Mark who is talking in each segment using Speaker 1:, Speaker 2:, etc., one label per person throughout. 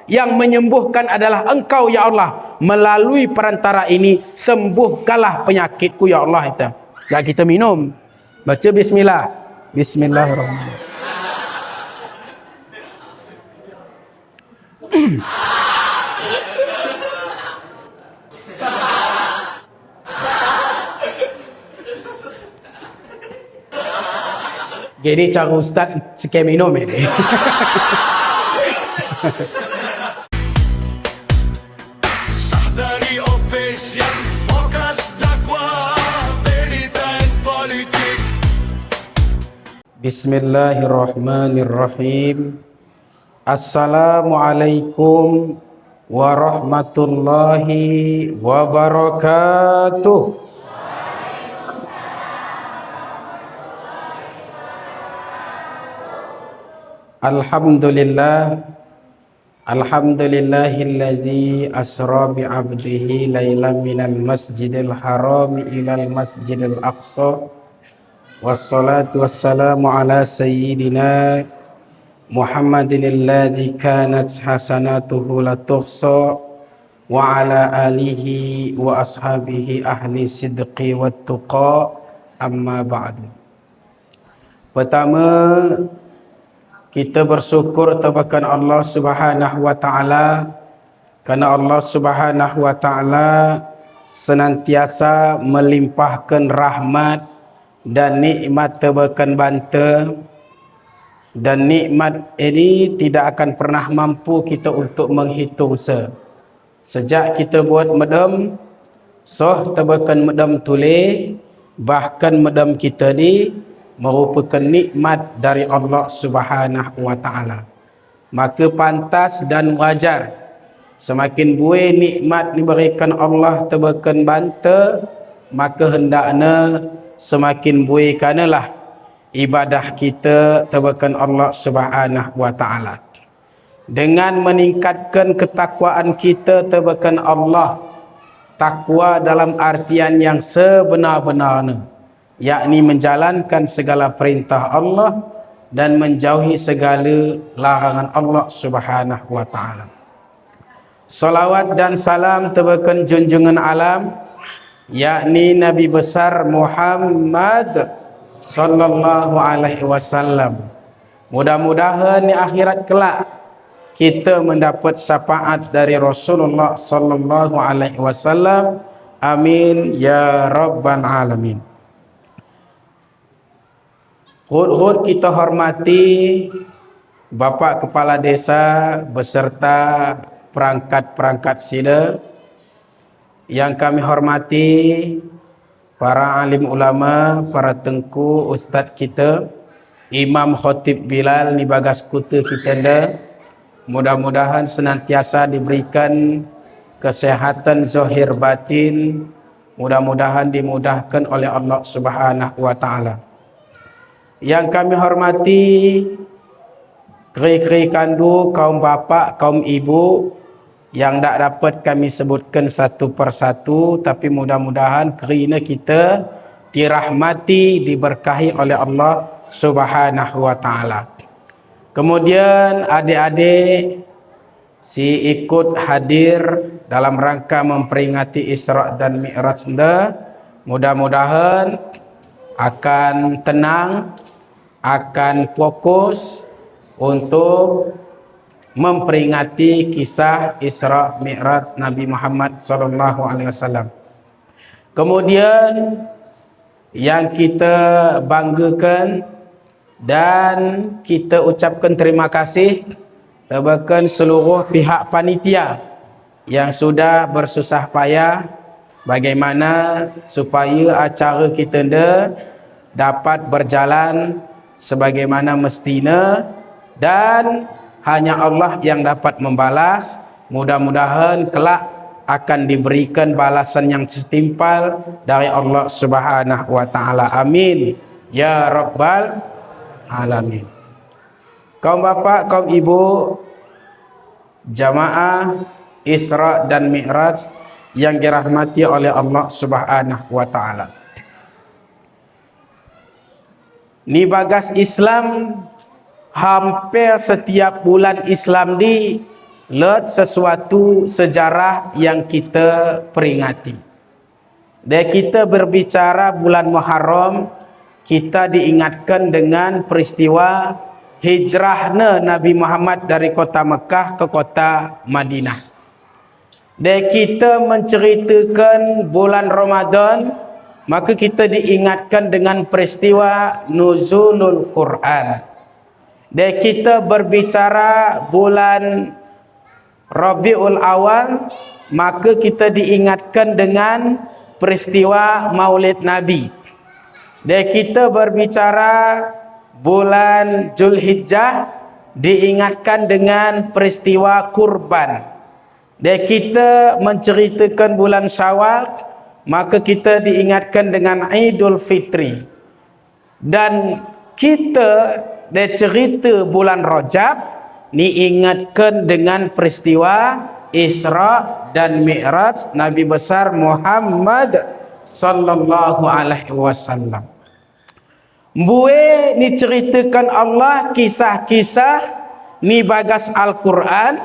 Speaker 1: Yang menyembuhkan adalah Engkau ya Allah. Melalui perantara ini sembuhkanlah penyakitku ya Allah. Dan kita minum. Baca bismillah. Bismillahirrahmanirrahim. Jadi cara ustaz sekian minum ini.
Speaker 2: Sahdari Opesian Podcast dakwah berita dan politik.
Speaker 1: Bismillahirrahmanirrahim. Assalamualaikum warahmatullahi wabarakatuh. Alhamdulillahillazi asra bi'abdihi laylan minal masjidil harami ilal masjidil aqsa. Wassalatu wassalamu ala sayyidina Muhammadin alladzi kanat hasanatuhu la tuhsa wa ala alihi wa ashabihi ahli sidqi wat tuqa, amma ba'du. Pertama, kita bersyukur kepada Allah Subhanahu wa taala kerana Allah Subhanahu wa taala senantiasa melimpahkan rahmat dan nikmat tebakan banta, dan nikmat ini tidak akan pernah mampu kita untuk menghitung sejak kita buat medam soh tebakan medam tulis, bahkan medam kita ni merupakan nikmat dari Allah Subhanahu wa taala. Maka pantas dan wajar semakin buih nikmat diberikan Allah tebakan banta, maka hendaknya semakin buihkanlah ibadah kita tebakan Allah Subhanahu wa taala. Dengan meningkatkan ketakwaan kita tebakan Allah, takwa dalam artian yang sebenar-benarnya, yakni menjalankan segala perintah Allah dan menjauhi segala larangan Allah Subhanahu wa taala. Salawat dan salam tebakan junjungan alam, yakni Nabi besar Muhammad sallallahu alaihi wasallam. Mudah-mudahan di akhirat kelak kita mendapat syafaat dari Rasulullah sallallahu alaihi wasallam. Amin ya rabbal alamin. Hud kita hormati Bapak Kepala Desa beserta perangkat-perangkat sila. Yang kami hormati para alim ulama, para tengku, ustaz kita, Imam Khatib Bilal ni bagas kuta kita dah. Mudah-mudahan senantiasa diberikan kesehatan zahir batin. Mudah-mudahan dimudahkan oleh Allah Subhanahu wa taala. Yang kami hormati keri-keri kandu, kaum bapa, kaum ibu yang tak dapat kami sebutkan satu persatu, tapi mudah-mudahan kerana kita dirahmati, diberkahi oleh Allah Subhanahu wa taala. Kemudian adik-adik si ikut hadir dalam rangka memperingati Isra dan Mi'raj anda, mudah-mudahan akan tenang, akan fokus untuk memperingati kisah Isra Mi'raj Nabi Muhammad sallallahu alaihi wasallam. Kemudian yang kita banggakan dan kita ucapkan terima kasih kepada seluruh pihak panitia yang sudah bersusah payah bagaimana supaya acara kita dapat berjalan sebagaimana mestinya, dan hanya Allah yang dapat membalas. Mudah-mudahan kelak akan diberikan balasan yang setimpal dari Allah Subhanahu wa taala. Amin ya rabbal alamin. Kaum bapa, kaum ibu, jamaah Isra dan Mi'raj yang dirahmati oleh Allah Subhanahu wa taala. Ni bagas Islam, hampir setiap bulan Islam di Lot sesuatu sejarah yang kita peringati. Dan kita berbicara bulan Muharram, kita diingatkan dengan peristiwa hijrahnya Nabi Muhammad dari kota Mekah ke kota Madinah. Dan kita menceritakan bulan Ramadan, maka kita diingatkan dengan peristiwa nuzulul Quran. Dan kita berbicara bulan Rabiul Awal, maka kita diingatkan dengan peristiwa Maulid Nabi. Dan kita berbicara bulan Zulhijjah, diingatkan dengan peristiwa kurban. Dan kita menceritakan bulan Syawal, maka kita diingatkan dengan Idul Fitri. Dan kita cerita bulan Rajab diingatkan dengan peristiwa Isra dan Mi'raj Nabi besar Muhammad sallallahu alaihi wasallam. Buat diceritakan Allah kisah-kisah ni bagas Al-Quran,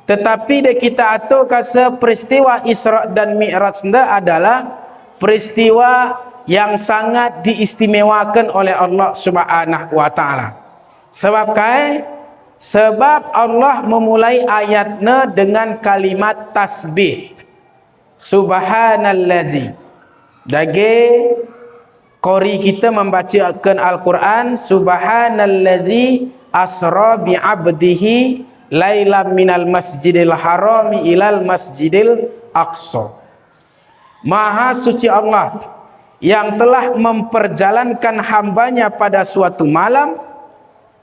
Speaker 1: tetapi dia kita atur kasa peristiwa Isra dan Mi'raj adalah peristiwa yang sangat diistimewakan oleh Allah Subhanahu wa taala. Sebab Allah memulai ayatnya dengan kalimat tasbih. Subhanallazi. Dage qori kita membacakan Al-Quran, subhanallazi asra bi 'abdihi lailam minal masjidil harami ilal masjidil aqsa. Maha suci Allah yang telah memperjalankan hambanya pada suatu malam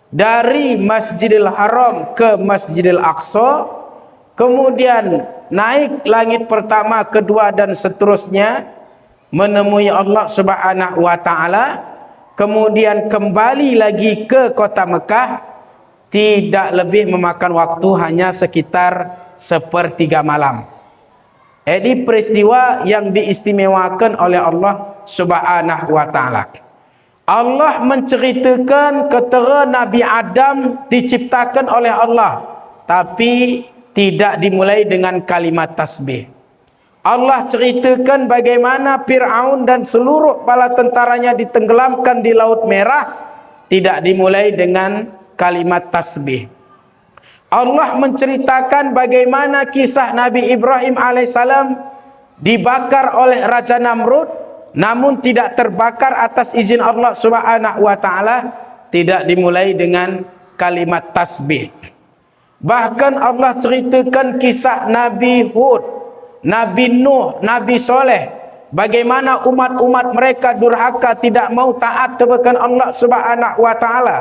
Speaker 1: dari Masjidil Haram ke Masjidil Aqsa, kemudian naik langit pertama, kedua dan seterusnya menemui Allah Subhanahu wa taala, kemudian kembali lagi ke kota Mekah, tidak lebih memakan waktu hanya sekitar sepertiga malam. Ini peristiwa yang diistimewakan oleh Allah Subhanahu wa taala. Allah menceritakan ketera Nabi Adam diciptakan oleh Allah, tapi tidak dimulai dengan kalimat tasbih. Allah ceritakan bagaimana Fir'aun dan seluruh bala tentaranya ditenggelamkan di Laut Merah, tidak dimulai dengan kalimat tasbih. Allah menceritakan bagaimana kisah Nabi Ibrahim alaihissalam dibakar oleh Raja Namrud, namun tidak terbakar atas izin Allah Subhanahu wa taala, tidak dimulai dengan kalimat tasbih. Bahkan Allah ceritakan kisah Nabi Hud, Nabi Nuh, Nabi Soleh, bagaimana umat-umat mereka durhaka, tidak mau taat kepada Allah Subhanahu wa taala.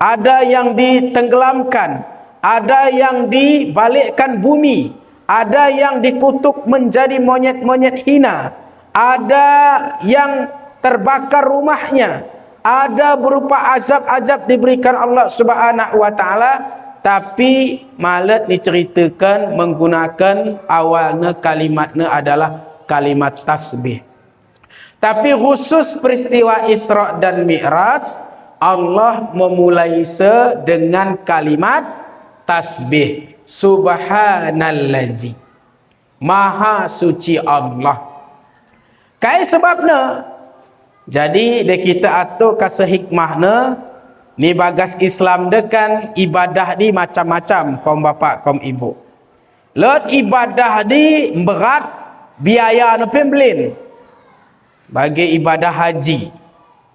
Speaker 1: Ada yang ditenggelamkan, ada yang dibalikkan bumi, ada yang dikutuk menjadi monyet-monyet hina, ada yang terbakar rumahnya, ada berupa azab-azab diberikan Allah Subhanahu wa taala, tapi malah diceritakan menggunakan awalnya kalimatnya adalah kalimat tasbih. Tapi khusus peristiwa Isra dan Mi'raj, Allah memulai dengan kalimat tasbih. Subhanallazi. Maha suci Allah. Kai sebabnya, jadi dia kita atur kasih hikmahnya, ni bagas Islam dekan ibadah di macam-macam kaum bapa kaum ibu. Lot ibadah di berat biaya nu pembelin. Bagi ibadah haji,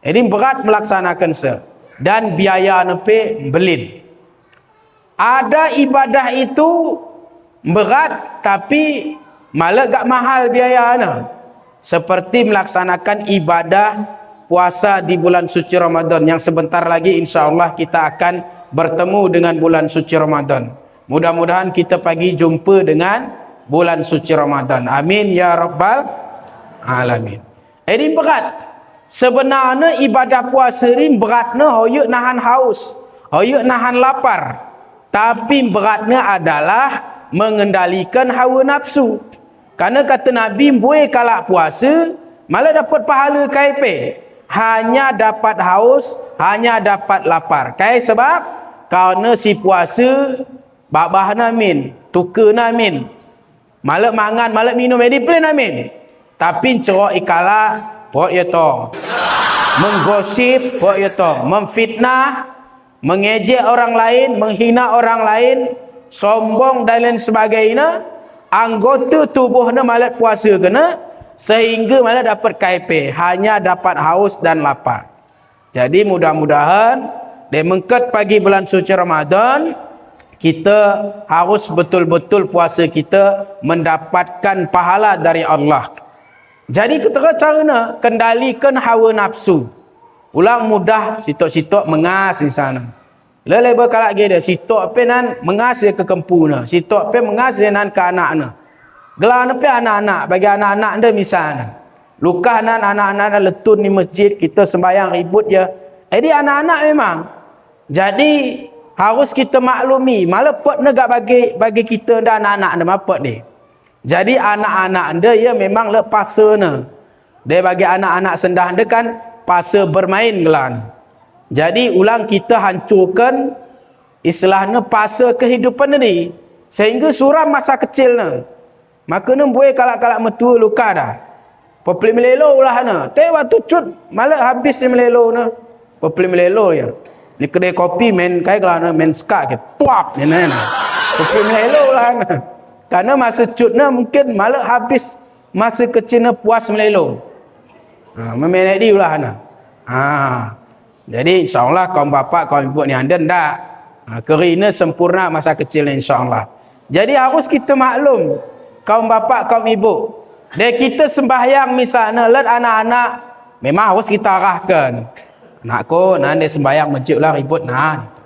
Speaker 1: ini berat melaksanakan dan biaya nu belin. Ada ibadah itu berat tapi malah gak mahal biayanya. Seperti melaksanakan ibadah puasa di bulan suci Ramadan, yang sebentar lagi insya-Allah kita akan bertemu dengan bulan suci Ramadan. Mudah-mudahan kita pagi jumpa dengan bulan suci Ramadan. Amin ya rabbal alamin. Ini berat. Sebenarnya ibadah puasa ini beratnya hoyuk nahan haus, hoyuk nahan lapar. Tapi beratnya adalah mengendalikan hawa nafsu. Karena kata Nabi, boleh kalak puasa, malah dapat pahala KP. Hanya dapat haus, hanya dapat lapar. Sebab, kerana si puasa, babah min, tuka min. Malak mangan, malak minum mediplen min. Tapi cerok ikala, pok ya tong. Menggosip, pok ya tong. Memfitnah, mengejek orang lain, menghina orang lain, sombong dan lain sebagainya, anggota tubuhnya malah puasa kena, sehingga malah dapat KP, hanya dapat haus dan lapar. Jadi mudah-mudahan di mengket pagi bulan suci Ramadan, kita harus betul-betul puasa kita mendapatkan pahala dari Allah. Jadi kita cara kendalikan hawa nafsu. Ulang mudah sitok-sitok mengas di sana. Leleba kalak dia sitok penan mengas ke kempuna, sitok pe mengas nan ke anakna. Gelar pe anak-anak, bagi anak-anak anda misalnya. Luka anak-anak letun di masjid, kita sembahyang ribut je. Jadi anak-anak memang. Jadi harus kita maklumi, malah pot negak bagi kita dan anak-anak anda mapot dia. Jadi anak-anak anda ya memang lepas sana. Dia bagi anak-anak sendah anda kan pasa bermain gelar. Jadi ulang kita hancurkan istilahnya pasa kehidupan ni sehingga suram masa kecil ni. Maka ni boleh kalak-kalak metua luka dah. Popli melelo ulah na. Teh waktu cut malah habis ni melelo na. Popli melelo ya. Di kedai kopi main kai gelar main ska ke tuap ni na. Popli melelo ulah na. Karena masa cutnya mungkin malah habis masa kecilnya puas melelo. Memenek di ulah na. Jadi insyaAllah kaum bapa, kaum ibu ni anda ndak. Kerana sempurna masa kecil insyaAllah. Jadi harus kita maklum kaum bapa, kaum ibu. Dan kita sembahyang misalnya let anak-anak memang harus kita arahkan. Anakku, nak dia sembahyang masjid lah ribut nak.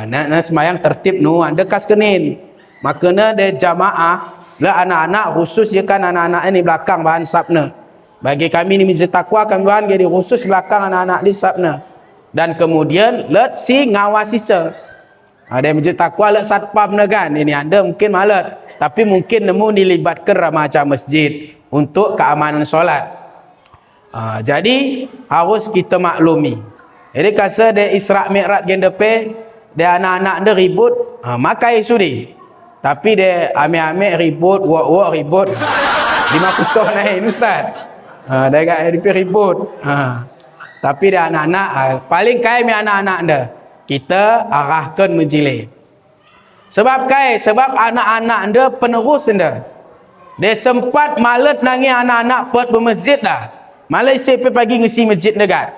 Speaker 1: Nak sembahyang tertib nu anda kas kenin. Makanya dia jamaah lah anak-anak khusus je kan anak-anak ini belakang bahan sabna. Bagi kami ni Masjid Taqwa kami bahan jadi khusus belakang anak-anak di sabna. Dan kemudian let si ngawasi se. Ada Masjid Taqwa let satpam na kan. Ini anda mungkin malat, tapi mungkin nemu dilibatkan remaja masjid untuk keamanan solat. Jadi harus kita maklumi. Jadi kasa dia Isra Mi'raj gendepe dia anak-anak dia ribut, makai sudi. Tapi dia ambil-ambil ribut, wak-wak ribut. 5 kutuh naik ustaz. Dia kat ribut. Tapi dia anak-anak, paling kaya mi anak-anak dia. Kita arahkan majlis. Sebab anak-anak dia penerus dia. Dia sempat malet nangis anak-anak buat bermasjid dah. Malah isi pagi ngisi masjid dekat.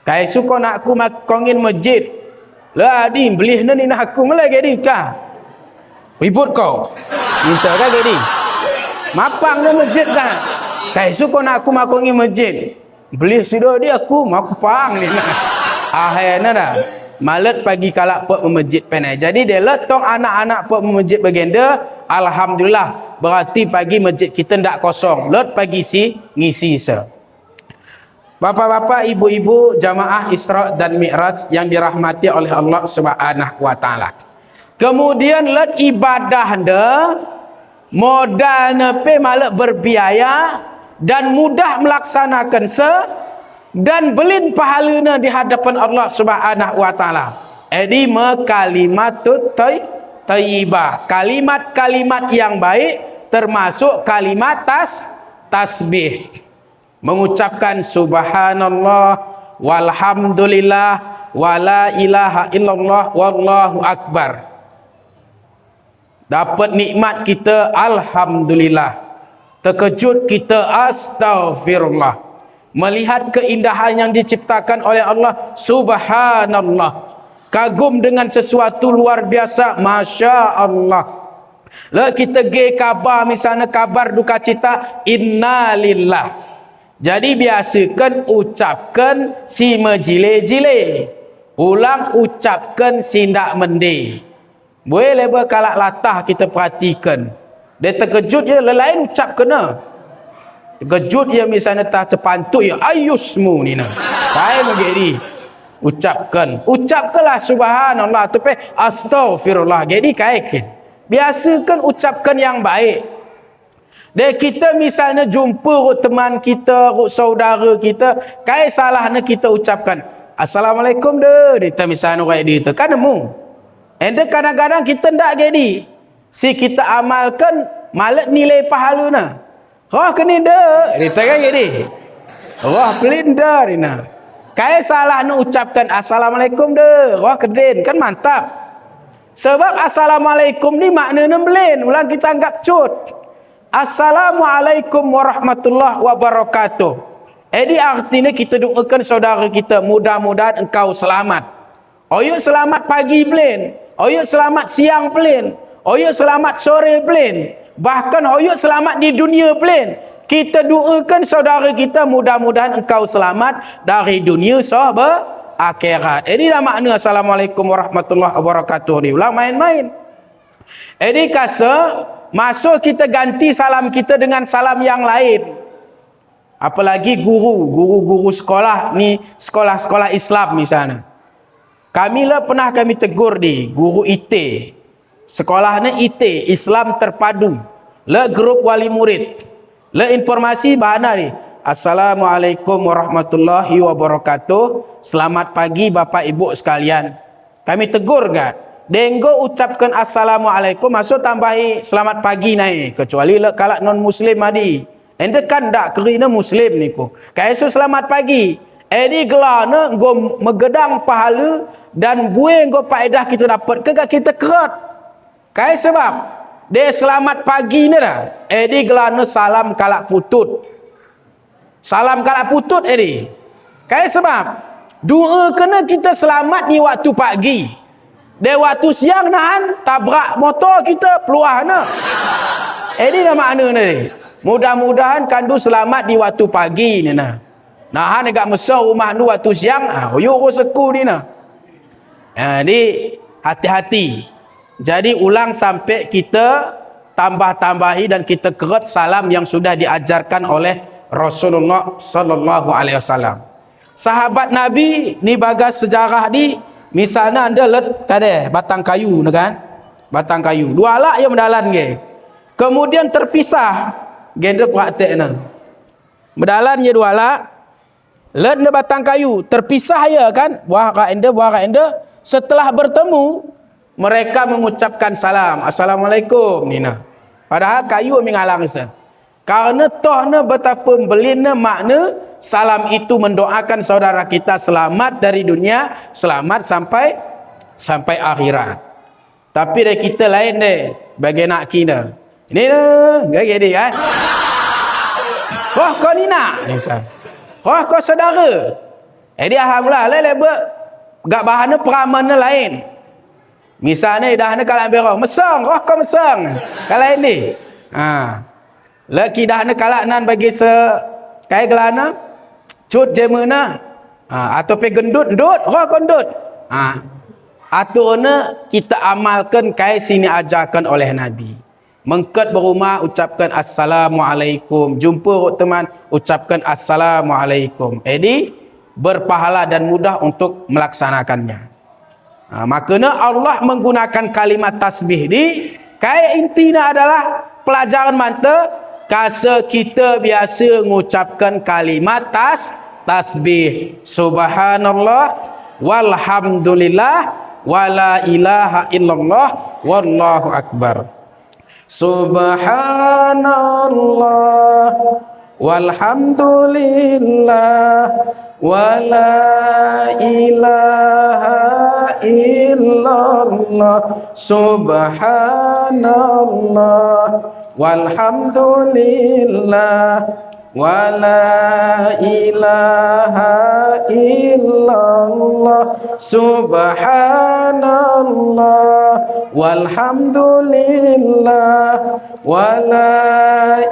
Speaker 1: Kaya suka nak aku kongin masjid. Lah adi beli ni nak aku malah gadi ka. Ribut kau. Minta kan gadi. Mapang ni masjid kan. Kaya suka nak aku kongin masjid. Beli sudah dia aku mak pang ni nak. Akhirnya dah. Malet pagi kalak pok masjid penai. Jadi dia letong anak-anak pok masjid bagenda, alhamdulillah berarti pagi masjid kita ndak kosong. Let pagi si ngisi se. Bapak-bapak, ibu-ibu, jamaah Isra dan Mi'raj yang dirahmati oleh Allah Subhanahu wa taala. Kemudian let ibadah anda modal pe malah berbiaya dan mudah melaksanakan dan belin pahalanya di hadapan Allah Subhanahu wa taala. Jadi kalimatut thayyibah, kalimat-kalimat yang baik termasuk kalimat tasbih. Mengucapkan subhanallah walhamdulillah wala ilaha illallah wallahu akbar. Dapat nikmat kita alhamdulillah. Terkejut kita astaghfirullah. Melihat keindahan yang diciptakan oleh Allah subhanallah. Kagum dengan sesuatu luar biasa, masya Allah. Lalu kita ge kabar misalnya kabar duka cita, innalillah. Jadi biasakan ucapkan si menjile-jile. Ulang ucapkan si ndak mende. Boleh lebar kalak latah kita perhatikan. Dia terkejut je lain ucap kena. Terkejut je misalnya tak terpantuk ya ayusmu ni nah. Kai begini. Ucapkanlah subhanallah tapi astaghfirullah. Jadi kaikin. Biasakan ucapkan yang baik. Dan kita misalnya jumpa teman kita, saudara kita, kai salahnya kita ucapkan assalamualaikum dah. Dia misalnya orang dia tu kan nemu. Enda kadang-kadang kita ndak jadi. Si kita amalkan malat nilai pahala na. Roh kena dah. Kita kan jadi. Roh pelin dah ni na. Kai salah nu ucapkan assalamualaikum dah. Roh kedin kan mantap. Sebab assalamualaikum ni maknanya belin. Ulang kita anggap cut. Assalamualaikum warahmatullahi wabarakatuh. Jadi artinya kita doakan saudara kita, mudah-mudahan engkau selamat. Oyuk selamat pagi pelin. Oyuk selamat siang pelin. Oyuk selamat sore pelin. Bahkan oyuk selamat di dunia pelin. Kita doakan saudara kita, mudah-mudahan engkau selamat dari dunia sampai akhirat. Ini dah makna assalamualaikum warahmatullahi wabarakatuh ni. Ulang main-main. Jadi kasa masuk kita ganti salam kita dengan salam yang lain. Apalagi guru-guru sekolah ni, sekolah-sekolah Islam misalnya. Kami lah pernah kami tegur di guru IT. Sekolahnya IT, Islam Terpadu. Le grup wali murid. Le informasi bahana ni. Assalamualaikum warahmatullahi wabarakatuh. Selamat pagi Bapak Ibu sekalian. Kami tegur kan. Denggo ucapkan assalamualaikum, masuk tambahi selamat pagi naik. Kecuali le kalak non muslim adi. Ende kan dak kerina muslim niku. Kaisu selamat pagi. Edi gelana go megedang pahala dan buih go faedah kita dapat ke kita kerat. Kai sebab dia selamat pagi ni dah. Edi gelana salam kalak putut. Salam kalak putut edi. Kai sebab doa kena kita selamat ni waktu pagi. Dia waktu siang nahan tabrak motor kita peluah na. Edi dah makna ni. Mudah-mudahan kandu selamat di waktu pagi ni nah. Nahan dekat mesar rumah nu waktu siang, oyuk roseku ni nah. Jadi hati-hati. Jadi ulang sampai kita tambah-tambahi dan kita kerat salam yang sudah diajarkan oleh Rasulullah sallallahu alaihi wasallam. Sahabat Nabi ni bagas sejarah di, misalnya anda let kade batang kayu ni kan? Batang kayu. Dua alak yang mendalan ke. Kemudian terpisah. Gender prakteknya. Mendalan je dua alak. Let ni batang kayu, terpisah ya kan? Buah kat anda. Setelah bertemu, mereka mengucapkan salam. Assalamualaikum Nina. Padahal kayu mengalang se. Karena tohna betapa belina makna salam itu mendoakan saudara kita selamat dari dunia, selamat sampai akhirat. Tapi deh kita lain deh, bagi nak kita. Ini dah, gaya dia kan? Roh kau ni nak, roh kau saudara. Jadi alhamdulillah lah lebih gak bahannya peramannya lain. Misalnya dah nak kalah berang, mesang, roh kau mesang. Kalau ini, laki dah nak kalah nan bagi se kai gelana, cut jemena, atau pe gendut, roh kau gendut. Aturnya kita amalkan kai sini ajarkan oleh Nabi. Mengket berumah ucapkan assalamualaikum. Jumpa teman ucapkan assalamualaikum. Jadi berpahala dan mudah untuk melaksanakannya. Makanya Allah menggunakan kalimat tasbih di kai intinya adalah pelajaran manta kasa kita biasa mengucapkan kalimat tasbih. Subhanallah walhamdulillah wala ilaha illallah wallahu akbar. Subhanallah walhamdulillah wala ilaha illallah. Subhanallah walhamdulillah wala ilaha illallah. Subhanallah walhamdulillah wala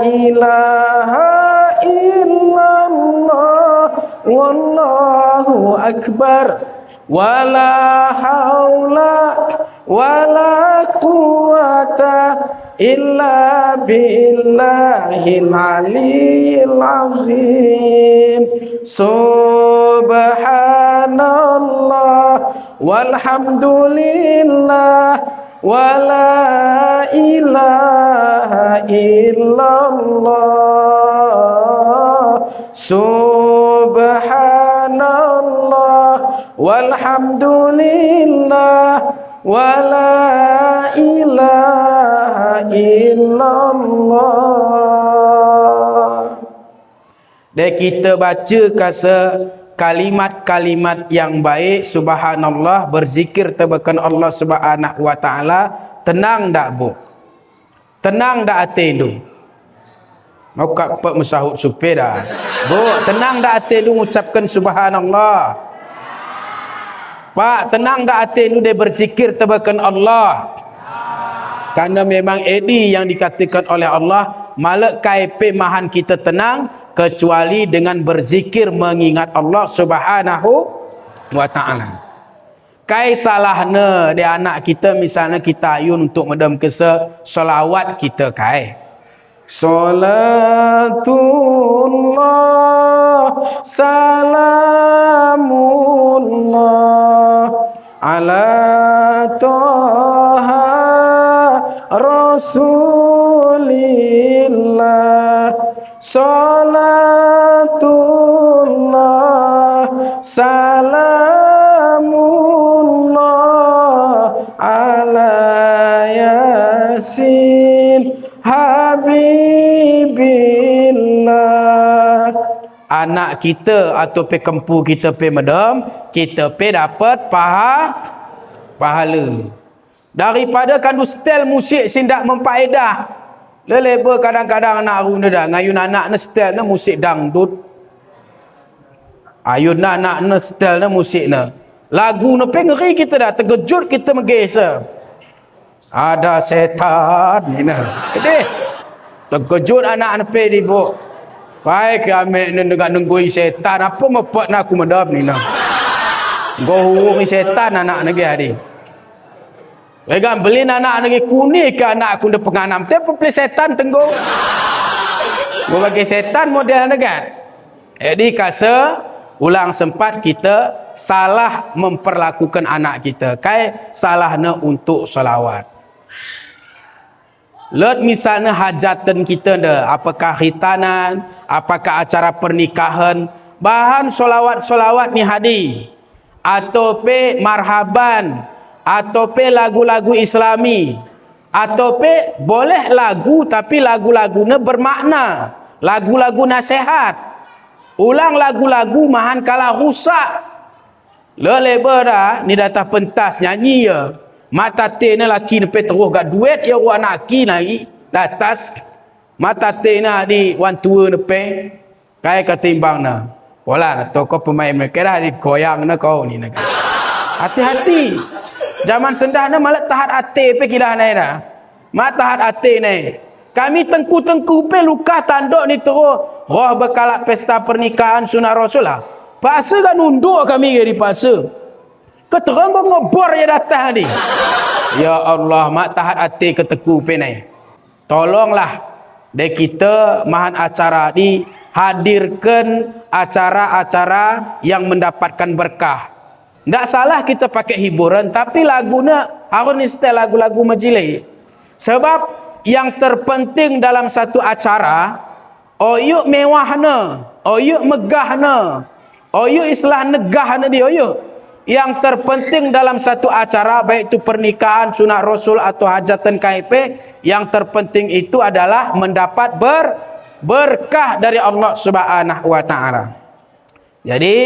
Speaker 1: ilaha illallah wallahu akbar. Wala haula wala quwata illa billahil aliyyil azim. Subhanallah walhamdulillah wala ilaha illallah. Subhanallah walhamdulillah la ilaha illallah. Dan kita baca kasa kalimat-kalimat yang baik, subhanallah, berzikir tebakan Allah Subhanahu wa taala, tenang dak bu? Tenang dak hati tu? Mau kak pak mesahut supir dah. Bu, tenang dak hati tu mengucapkan subhanallah? Pak, tenang dak hati tu dia berzikir tebakan Allah? Karena memang ini yang dikatakan oleh Allah, malak kaipe mahan kita tenang kecuali dengan berzikir mengingat Allah Subhanahu wa taala. Kai salahna dia anak kita misalnya kita ayun untuk medam kesa solawat kita kai. Salatullah salamullah ala toha Rasulillah, salatullah salamullah ala yasin habibillah. Anak kita atau pe kempu kita pe medam, kita pe dapat pahala. Daripada kandu stel musik sindak mempaedah. Leleba kadang-kadang anak arun dah ngayun anak na stel na musik dangdut. Ayun anak na stel na musik na. Lagu na pe ngeri kita dah, terkejut kita megesa. Ada setan ni nah. Jadi terkejut anak na pe di bu. Baik kami nak nenggui setan apa mepot nak aku medap ni nah. Gohong setan anak negeri hari. Wegan beli anak negeri kuning ke anak aku dah penganam. Tapi beli setan tenggo. Gua bagi setan model negat. Jadi kasa ulang sempat kita salah memperlakukan anak kita. Kai salahnya untuk selawat. Let misalnya hajatan kita dah, apakah khitanan, apakah acara pernikahan, bahan solawat-solawat ni hadi, atau pe marhaban, atau pe lagu-lagu islami, atau pe boleh lagu tapi lagu-lagunya bermakna, lagu-lagu nasihat. Ulang lagu-lagu mahan kalah rusak. Leleba dah, ni datang pentas nyanyi ya. Mata tena laki ni pe terus gak duet ya wan aki lagi atas mata tena di wan tua ni pe kai ketimbang na wala toko pemain mereka dah di goyang na kau ni nak hati-hati zaman sendah na malah tahat ate pe kira nai dah mat tahat ate nai kami tengku-tengku pe luka tanduk ni terus roh berkalak pesta pernikahan sunah rasul lah paksa kan nunduk kami ke di paksa keterang kau ngobor ya datang ni. Ya Allah, mak tahat hati keteku penai. Tolonglah dek kita mahan acara ni hadirkan acara-acara yang mendapatkan berkah. Tak salah kita pakai hiburan tapi lagunya harus ni setel lagu-lagu majlis. Sebab yang terpenting dalam satu acara oyuk mewahna, oyuk megahna, oyuk islah negahna dia oyuk. Yang terpenting dalam satu acara baik itu pernikahan sunat rasul atau hajatan KIP, yang terpenting itu adalah mendapat berkah dari Allah Subhanahu wa taala. Jadi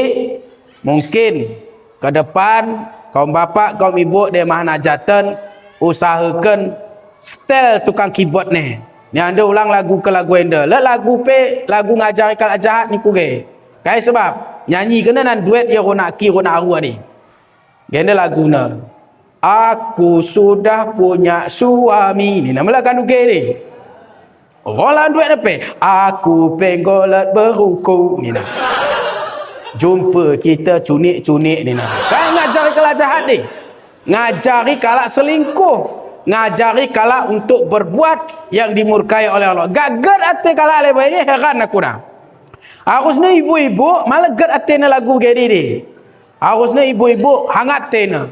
Speaker 1: mungkin ke depan kaum bapak, kaum ibu dia mahan hajatan usahakan setel tukang keyboard ni. Ni anda ulang lagu ke lagu anda. Lagu pe lagu ngajari kal jahat ni kuge. Kai sebab nyanyi kena nan duet dia ronak ki ronak aru ni. Genda laguna aku sudah punya suami ni nama lagu ke ni rolan duit apa aku penggolat beruku ni nah jumpa kita cunik-cunik ni nah kan ngajari kalak jahat ni ngajari kalak selingkuh ngajari kalak untuk berbuat yang dimurkai oleh Allah gagal hati kalak lebar ni heran aku dah harusnya ibu-ibu malah gad hati na lagu gini ni harusnya ibu-ibu hangat tena.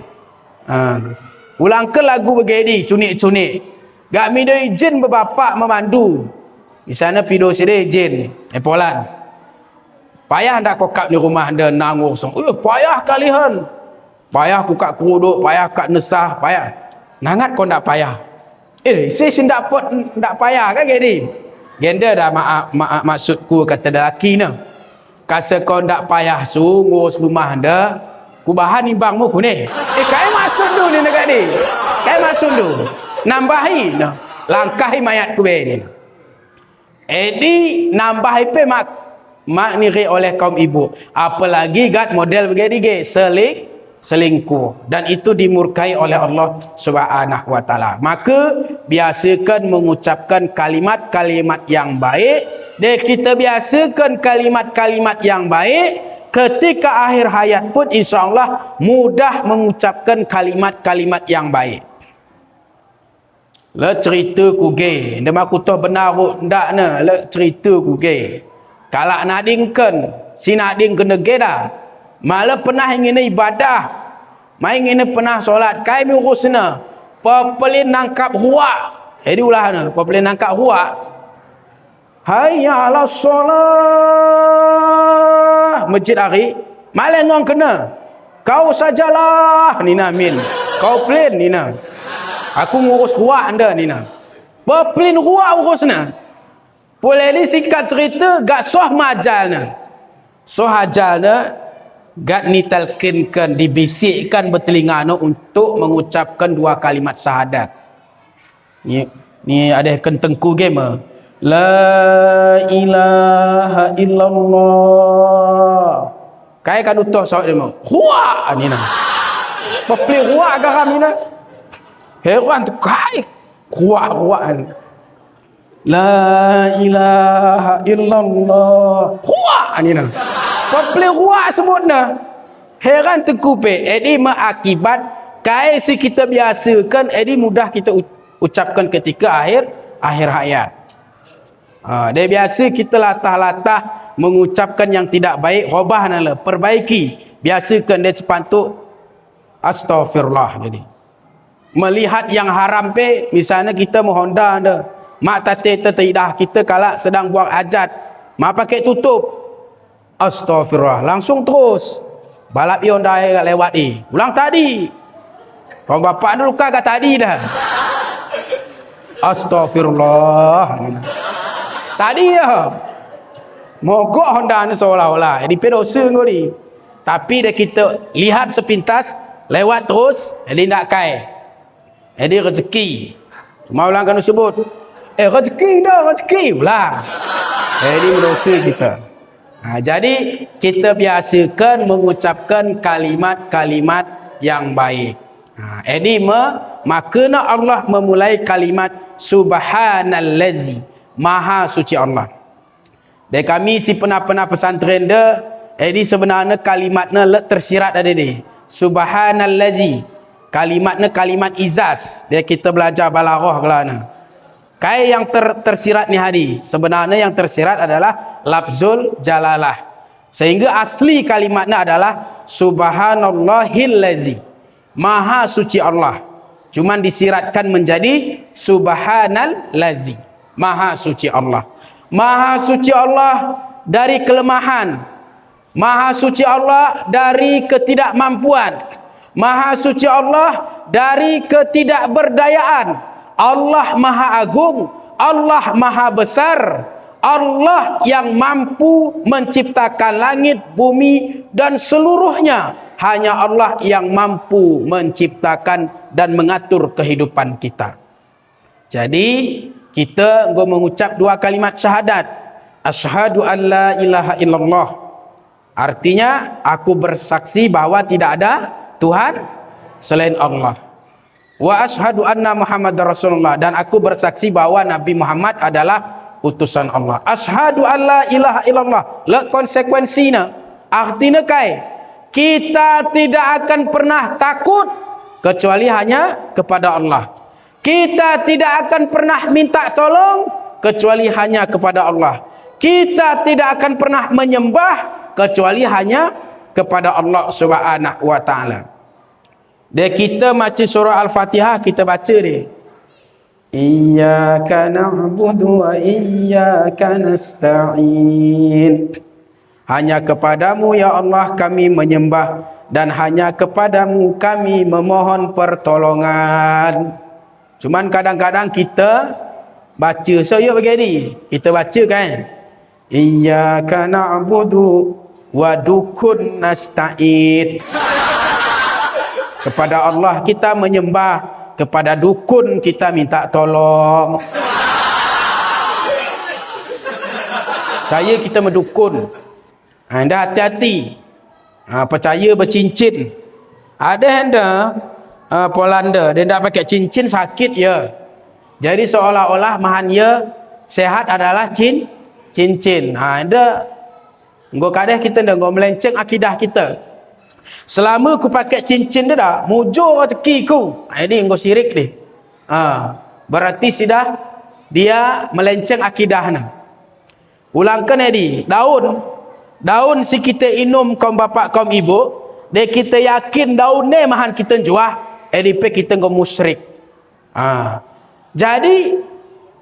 Speaker 1: Ulang ke lagu begini, cunik-cunik. Gak minta izin berbapak memandu. Di sana pido sini izin. Polan. Payah anda kokap di rumah anda nangur song. Payah kalian. Payah ku kat keruduk, payah kat nesah, payah. Nangat kau ndak payah. Saya ndak pot ndak payah kan gini. Genda dah maksudku kata lelaki ni. Kasa kau ndak payah ngurus rumah dah, ku bahan imbangmu ku ni. Kai maksud du ni dekat ni. Kai maksud du. Nambahi nah. Langkahi mayat ku ni. Edi nambahi pe mak niri oleh kaum ibu. Apalagi gat model begini ge selingkuh, dan itu dimurkai oleh Allah Subhanahu wa taala. Maka biasakan mengucapkan kalimat-kalimat yang baik, dan kita biasakan kalimat-kalimat yang baik ketika akhir hayat pun insya-Allah mudah mengucapkan kalimat-kalimat yang baik. Le cerita ku ge, ndem aku tahu benar ndak ne, le cerita ku ge. Kalau nadingkan si nading kena ge dah. Malah pernah ingin ibadah, main ingin pernah solat, kai mi urusna papelin nangkap huak. Jadi ulahna papelin nangkap huak. Hayya 'alas solah. Masjid hari malah ngong kena. Kau sajalah Nina min. Kau pelin Nina. Aku ngurus huak anda Nina. Papelin huak urusna. Boleh ni sikat cerita gak soh majalna. Soh ajalna gak nitalkinkan, dibisikkan bertelingana untuk mengucapkan 2 kalimat syahadat. Ni ada kentengku game. La ilaha illallah. Kai kan utuh sawat dia mau. Huwa ni nah. Bapli huwa garam ni nah. Heran tu kai. Huwa. La ilaha illallah. Huwa ni nah. Bapli huwa sebut nah. Heran tekupe. Jadi mengakibat kai si kita biasakan, jadi mudah kita ucapkan ketika akhir hayat. Dia biasa kita latah-latah mengucapkan yang tidak baik, robah nala, perbaiki. Biasakan dia cepantuk astaghfirullah. Jadi melihat yang haram pe, misalnya kita mohonda anda, mak tate tertidah kita kalau sedang buat hajat, mak pakai tutup astaghfirullah, langsung terus balap ion dah lewat ni. Ulang tadi. Kau bapak dulu kagak tadi dah. Astaghfirullah. Tadi ya. Mogok Honda ni seolah-olah. Jadi pedosa kau ni. Tapi dah kita lihat sepintas, lewat terus, jadi nak kai. Jadi rezeki. Cuma ulang kan sebut. Rezeki dah, rezeki. Ulang. Jadi berdosa kita. Jadi kita biasakan mengucapkan kalimat-kalimat yang baik. Jadi makna Allah memulai kalimat subhanallazi, maha suci Allah. Dan kami si pernah pesantren dia, jadi sebenarnya kalimatnya tersirat ada ni. Subhanallazi. Kalimatnya kalimat izaz. Dia kita belajar balaghah kelana. Kai yang tersirat ni hari. Sebenarnya yang tersirat adalah lafzul jalalah. Sehingga asli kalimatnya adalah subhanallahillazi, maha suci Allah. Cuman disiratkan menjadi subhanallazi, maha suci Allah. Maha suci Allah dari kelemahan. Maha suci Allah dari ketidakmampuan. Maha suci Allah dari ketidakberdayaan. Allah maha agung, Allah maha besar. Allah yang mampu menciptakan langit, bumi dan seluruhnya. Hanya Allah yang mampu menciptakan dan mengatur kehidupan kita. Jadi kita mengucap 2 kalimat syahadat. Asyhadu an la ilaha illallah. Artinya aku bersaksi bahwa tidak ada Tuhan selain Allah. Wa asyhadu anna Muhammadar Rasulullah, dan aku bersaksi bahwa Nabi Muhammad adalah utusan Allah. Asyhadu an la ilaha illallah. Le konsekuensinya artinya kai kita tidak akan pernah takut kecuali hanya kepada Allah. Kita tidak akan pernah minta tolong kecuali hanya kepada Allah. Kita tidak akan pernah menyembah kecuali hanya kepada Allah Subhanahu wa taala. Dia kita baca surah Al-Fatihah, kita baca dia. Iyyaka na'budu wa iyyaka nasta'in. Hanya kepadamu ya Allah kami menyembah, dan hanya kepadamu kami memohon pertolongan. Cuman kadang-kadang kita baca saya begini, kita baca kan, iyyaka na'budu wa dukun nasta'in. Kepada Allah kita menyembah, kepada dukun kita minta tolong. Percaya kita mendukun. Anda hati-hati. Percaya bercincin. Ada anda Polanda, dia tak pakai cincin sakit ya. Jadi seolah-olah mahan ya sehat adalah cincin. Anda nggo kadang kita dah nggo melenceng akidah kita. Selama aku pakai cincin dia dah mujur rezeki ku. Ini nggo syirik dia. Berarti sudah dia melenceng akidahnya. Ulangkan ini daun si kita inum kaum bapak kaum ibu, dia kita yakin daun ni mahan kita jual, edip kita nggo musyrik. Jadi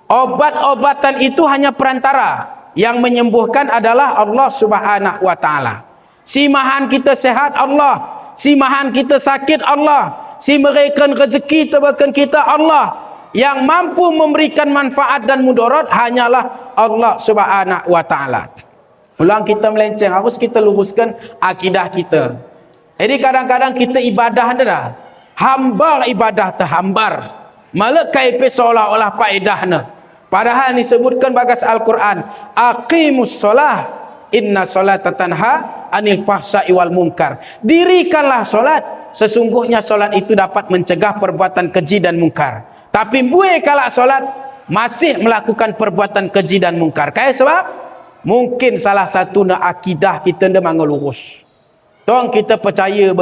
Speaker 1: obat-obatan itu hanya perantara, yang menyembuhkan adalah Allah Subhanahu wa taala. Si mahan kita sehat Allah, si mahan kita sakit Allah, si memberikan rezeki tebakan kita Allah. Yang mampu memberikan manfaat dan mudarat hanyalah Allah Subhanahu wa taala. Ulang kita melenceng, harus kita luruskan akidah kita. Jadi kadang-kadang kita ibadah dah hambar, ibadah terhambar. Malah kaipe seolah-olah faedahnya. Padahal disebutkan bagas Al-Quran, aqimus solah, inna solata tanha anil fahsya'i wal munkar. Dirikanlah solat, sesungguhnya solat itu dapat mencegah perbuatan keji dan munkar. Tapi buih kalak solat masih melakukan perbuatan keji dan munkar. Kayak sebab mungkin salah satu na akidah kita ndak lurus. Tong kita percaya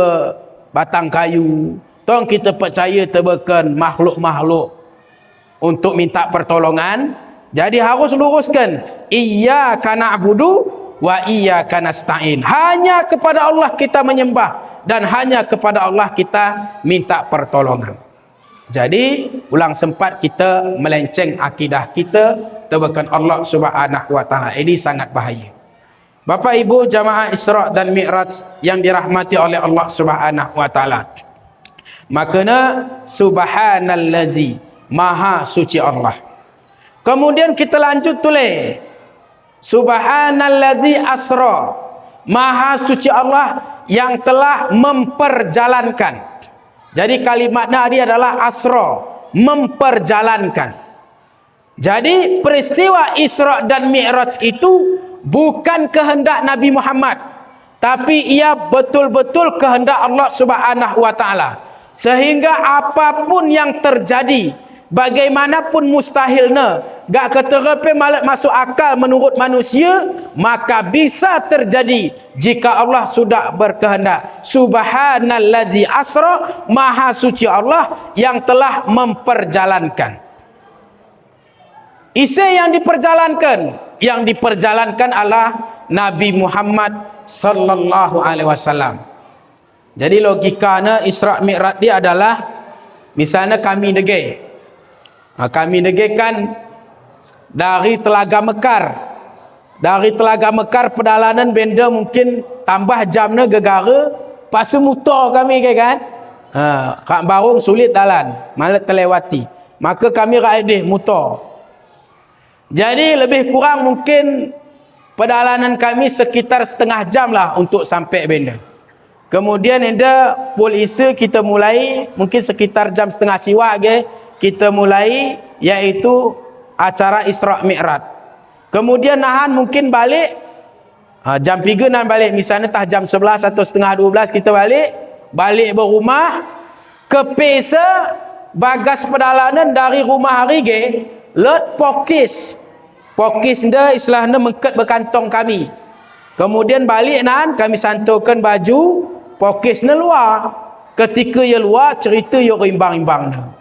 Speaker 1: batang kayu, tong kita percaya tebakan makhluk-makhluk untuk minta pertolongan. Jadi harus luruskan, iyyaka na'budu wa iyyaka nasta'in. Hanya kepada Allah kita menyembah dan hanya kepada Allah kita minta pertolongan. Jadi ulang sempat kita melenceng akidah kita tebakan Allah Subhanahu wa taala. Ini sangat bahaya. Bapak Ibu jamaah Isra dan Mi'raj yang dirahmati oleh Allah Subhanahu wa taala. Makana subhanallazi, maha suci Allah. Kemudian kita lanjut tulis subhanallazi asra, maha suci Allah yang telah memperjalankan. Jadi kalimatnya dia adalah asra, memperjalankan. Jadi peristiwa Isra dan Mi'raj itu bukan kehendak Nabi Muhammad, tapi ia betul-betul kehendak Allah Subhanahu wa taala. Sehingga apapun yang terjadi, bagaimanapun mustahilnya, gak keterepe malak masuk akal menurut manusia, maka bisa terjadi jika Allah sudah berkehendak. Subhanallazi asra, maha suci Allah yang telah memperjalankan. Isi yang diperjalankan adalah Nabi Muhammad sallallahu alaihi wasallam. Jadi logikanya Isra Mi'raj dia adalah misalnya kami negeri. Kami negeri kan dari Telaga Mekar. Dari Telaga Mekar perjalanan benda mungkin tambah jamnya gegara, pasu motor kami kan. Kak barung sulit jalan, malah terlewati. Maka kami raidih motor. Jadi lebih kurang mungkin perjalanan kami sekitar setengah jam lah untuk sampai benda. Kemudian ada polisi kita mulai mungkin sekitar jam setengah siwa kita mulai iaitu acara Isra Mi'raj. Kemudian nahan mungkin balik jam 3 nahan balik, misalnya tah jam 11 atau setengah 12 kita balik berumah ke pesa bagas perjalanan dari rumah hari let pokis nda istilahnya mengket berkantong kami. Kemudian balik nahan kami santokan baju pokisnya luar. Ketika ia luar cerita ia imbang-imbang.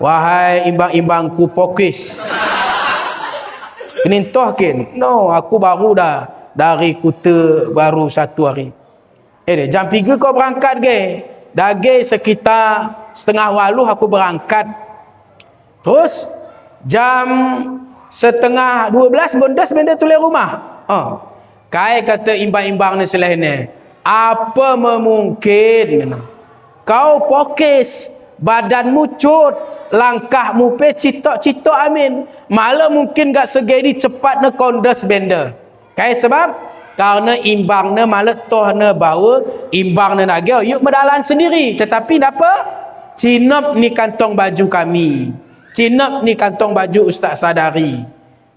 Speaker 1: Wahai imbang-imbangku pokis, kenintohkin no aku baru dah dari Kuta baru 1 hari. Jam 3 kau berangkat dage sekitar setengah 8 aku berangkat. Terus jam setengah 12 bondas benda tulis rumah. Kai kata imbang-imbang ni selain ni, Apa memungkin kau pokis, badanmu cut, langkahmu pe citok-citok amin. Malah mungkin gak segedi cepat ne kondes benda. Kai sebab karena imbangnya malah tohnya bawa imbangnya naga yuk medalan sendiri. Tetapi apa? Cinap ni kantong baju kami. Cinap ni kantong baju Ustaz Sadari.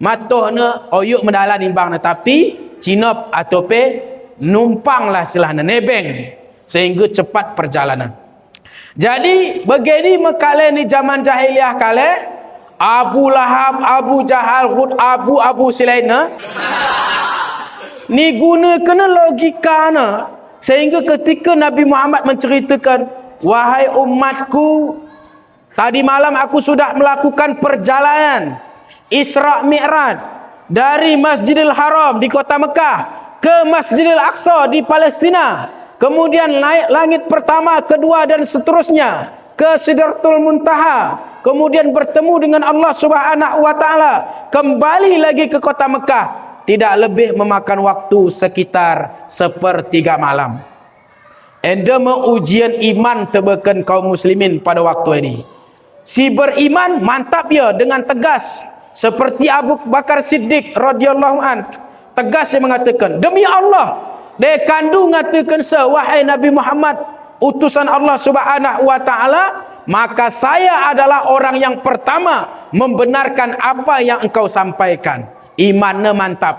Speaker 1: Matohnya oyuk medalan imbangnya tapi cinap atau pe numpanglah silahnya nebeng sehingga cepat perjalanan. Jadi begini mekale ni zaman jahiliah kale Abu Lahab, Abu Jahal, Abu Silaina ni guna kena logika na sehingga ketika Nabi Muhammad menceritakan, wahai umatku, tadi malam aku sudah melakukan perjalanan Isra Mi'raj dari Masjidil Haram di kota Mekah ke Masjidil Aqsa di Palestina, kemudian naik langit pertama, kedua dan seterusnya ke Sidratul Muntaha, kemudian bertemu dengan Allah Subhanahu wa taala, kembali lagi ke kota Mekah, tidak lebih memakan waktu sekitar 1/3 malam. Endema ujian iman tebakan kaum muslimin pada waktu ini. Si beriman mantap ya dengan tegas seperti Abu Bakar Siddiq radhiyallahu an, tegas yang mengatakan, demi Allah, dia kandung mengatakan wahai Nabi Muhammad utusan Allah Subhanahu wa taala, maka saya adalah orang yang pertama membenarkan apa yang engkau sampaikan. Imannya mantap.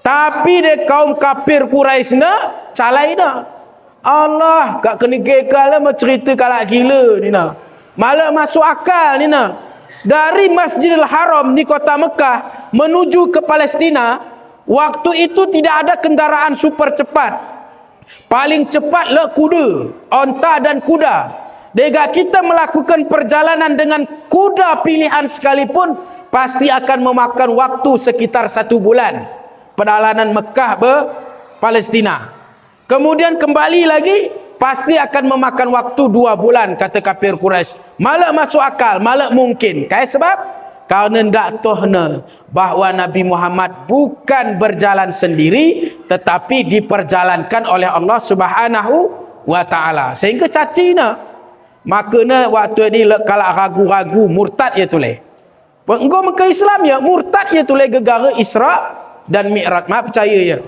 Speaker 1: Tapi dia kaum kafir Quraisy na calai dah. Allah gak kena gekala mau cerita kalak gila ni na. Malah masuk akal ni na. Dari Masjidil Haram di kota Mekah menuju ke Palestina, waktu itu tidak ada kendaraan super cepat. Paling cepat le kuda, onta dan kuda. Jika kita melakukan perjalanan dengan kuda pilihan sekalipun, pasti akan memakan waktu sekitar 1 bulan. Perjalanan Mekah ke Palestina. Kemudian kembali lagi, pasti akan memakan waktu 2 bulan, kata kafir Quraisy. Malah masuk akal, malah mungkin. Kayak sebab karena ndak tohna bahawa Nabi Muhammad bukan berjalan sendiri, tetapi diperjalankan oleh Allah Subhanahu wa taala. Sehingga cacina. Makanya waktu ni kalau ragu-ragu murtad ya toleh. Engkau muka Islam ya, murtad ya toleh gegara Isra dan Mi'raj. Mak percaya ya.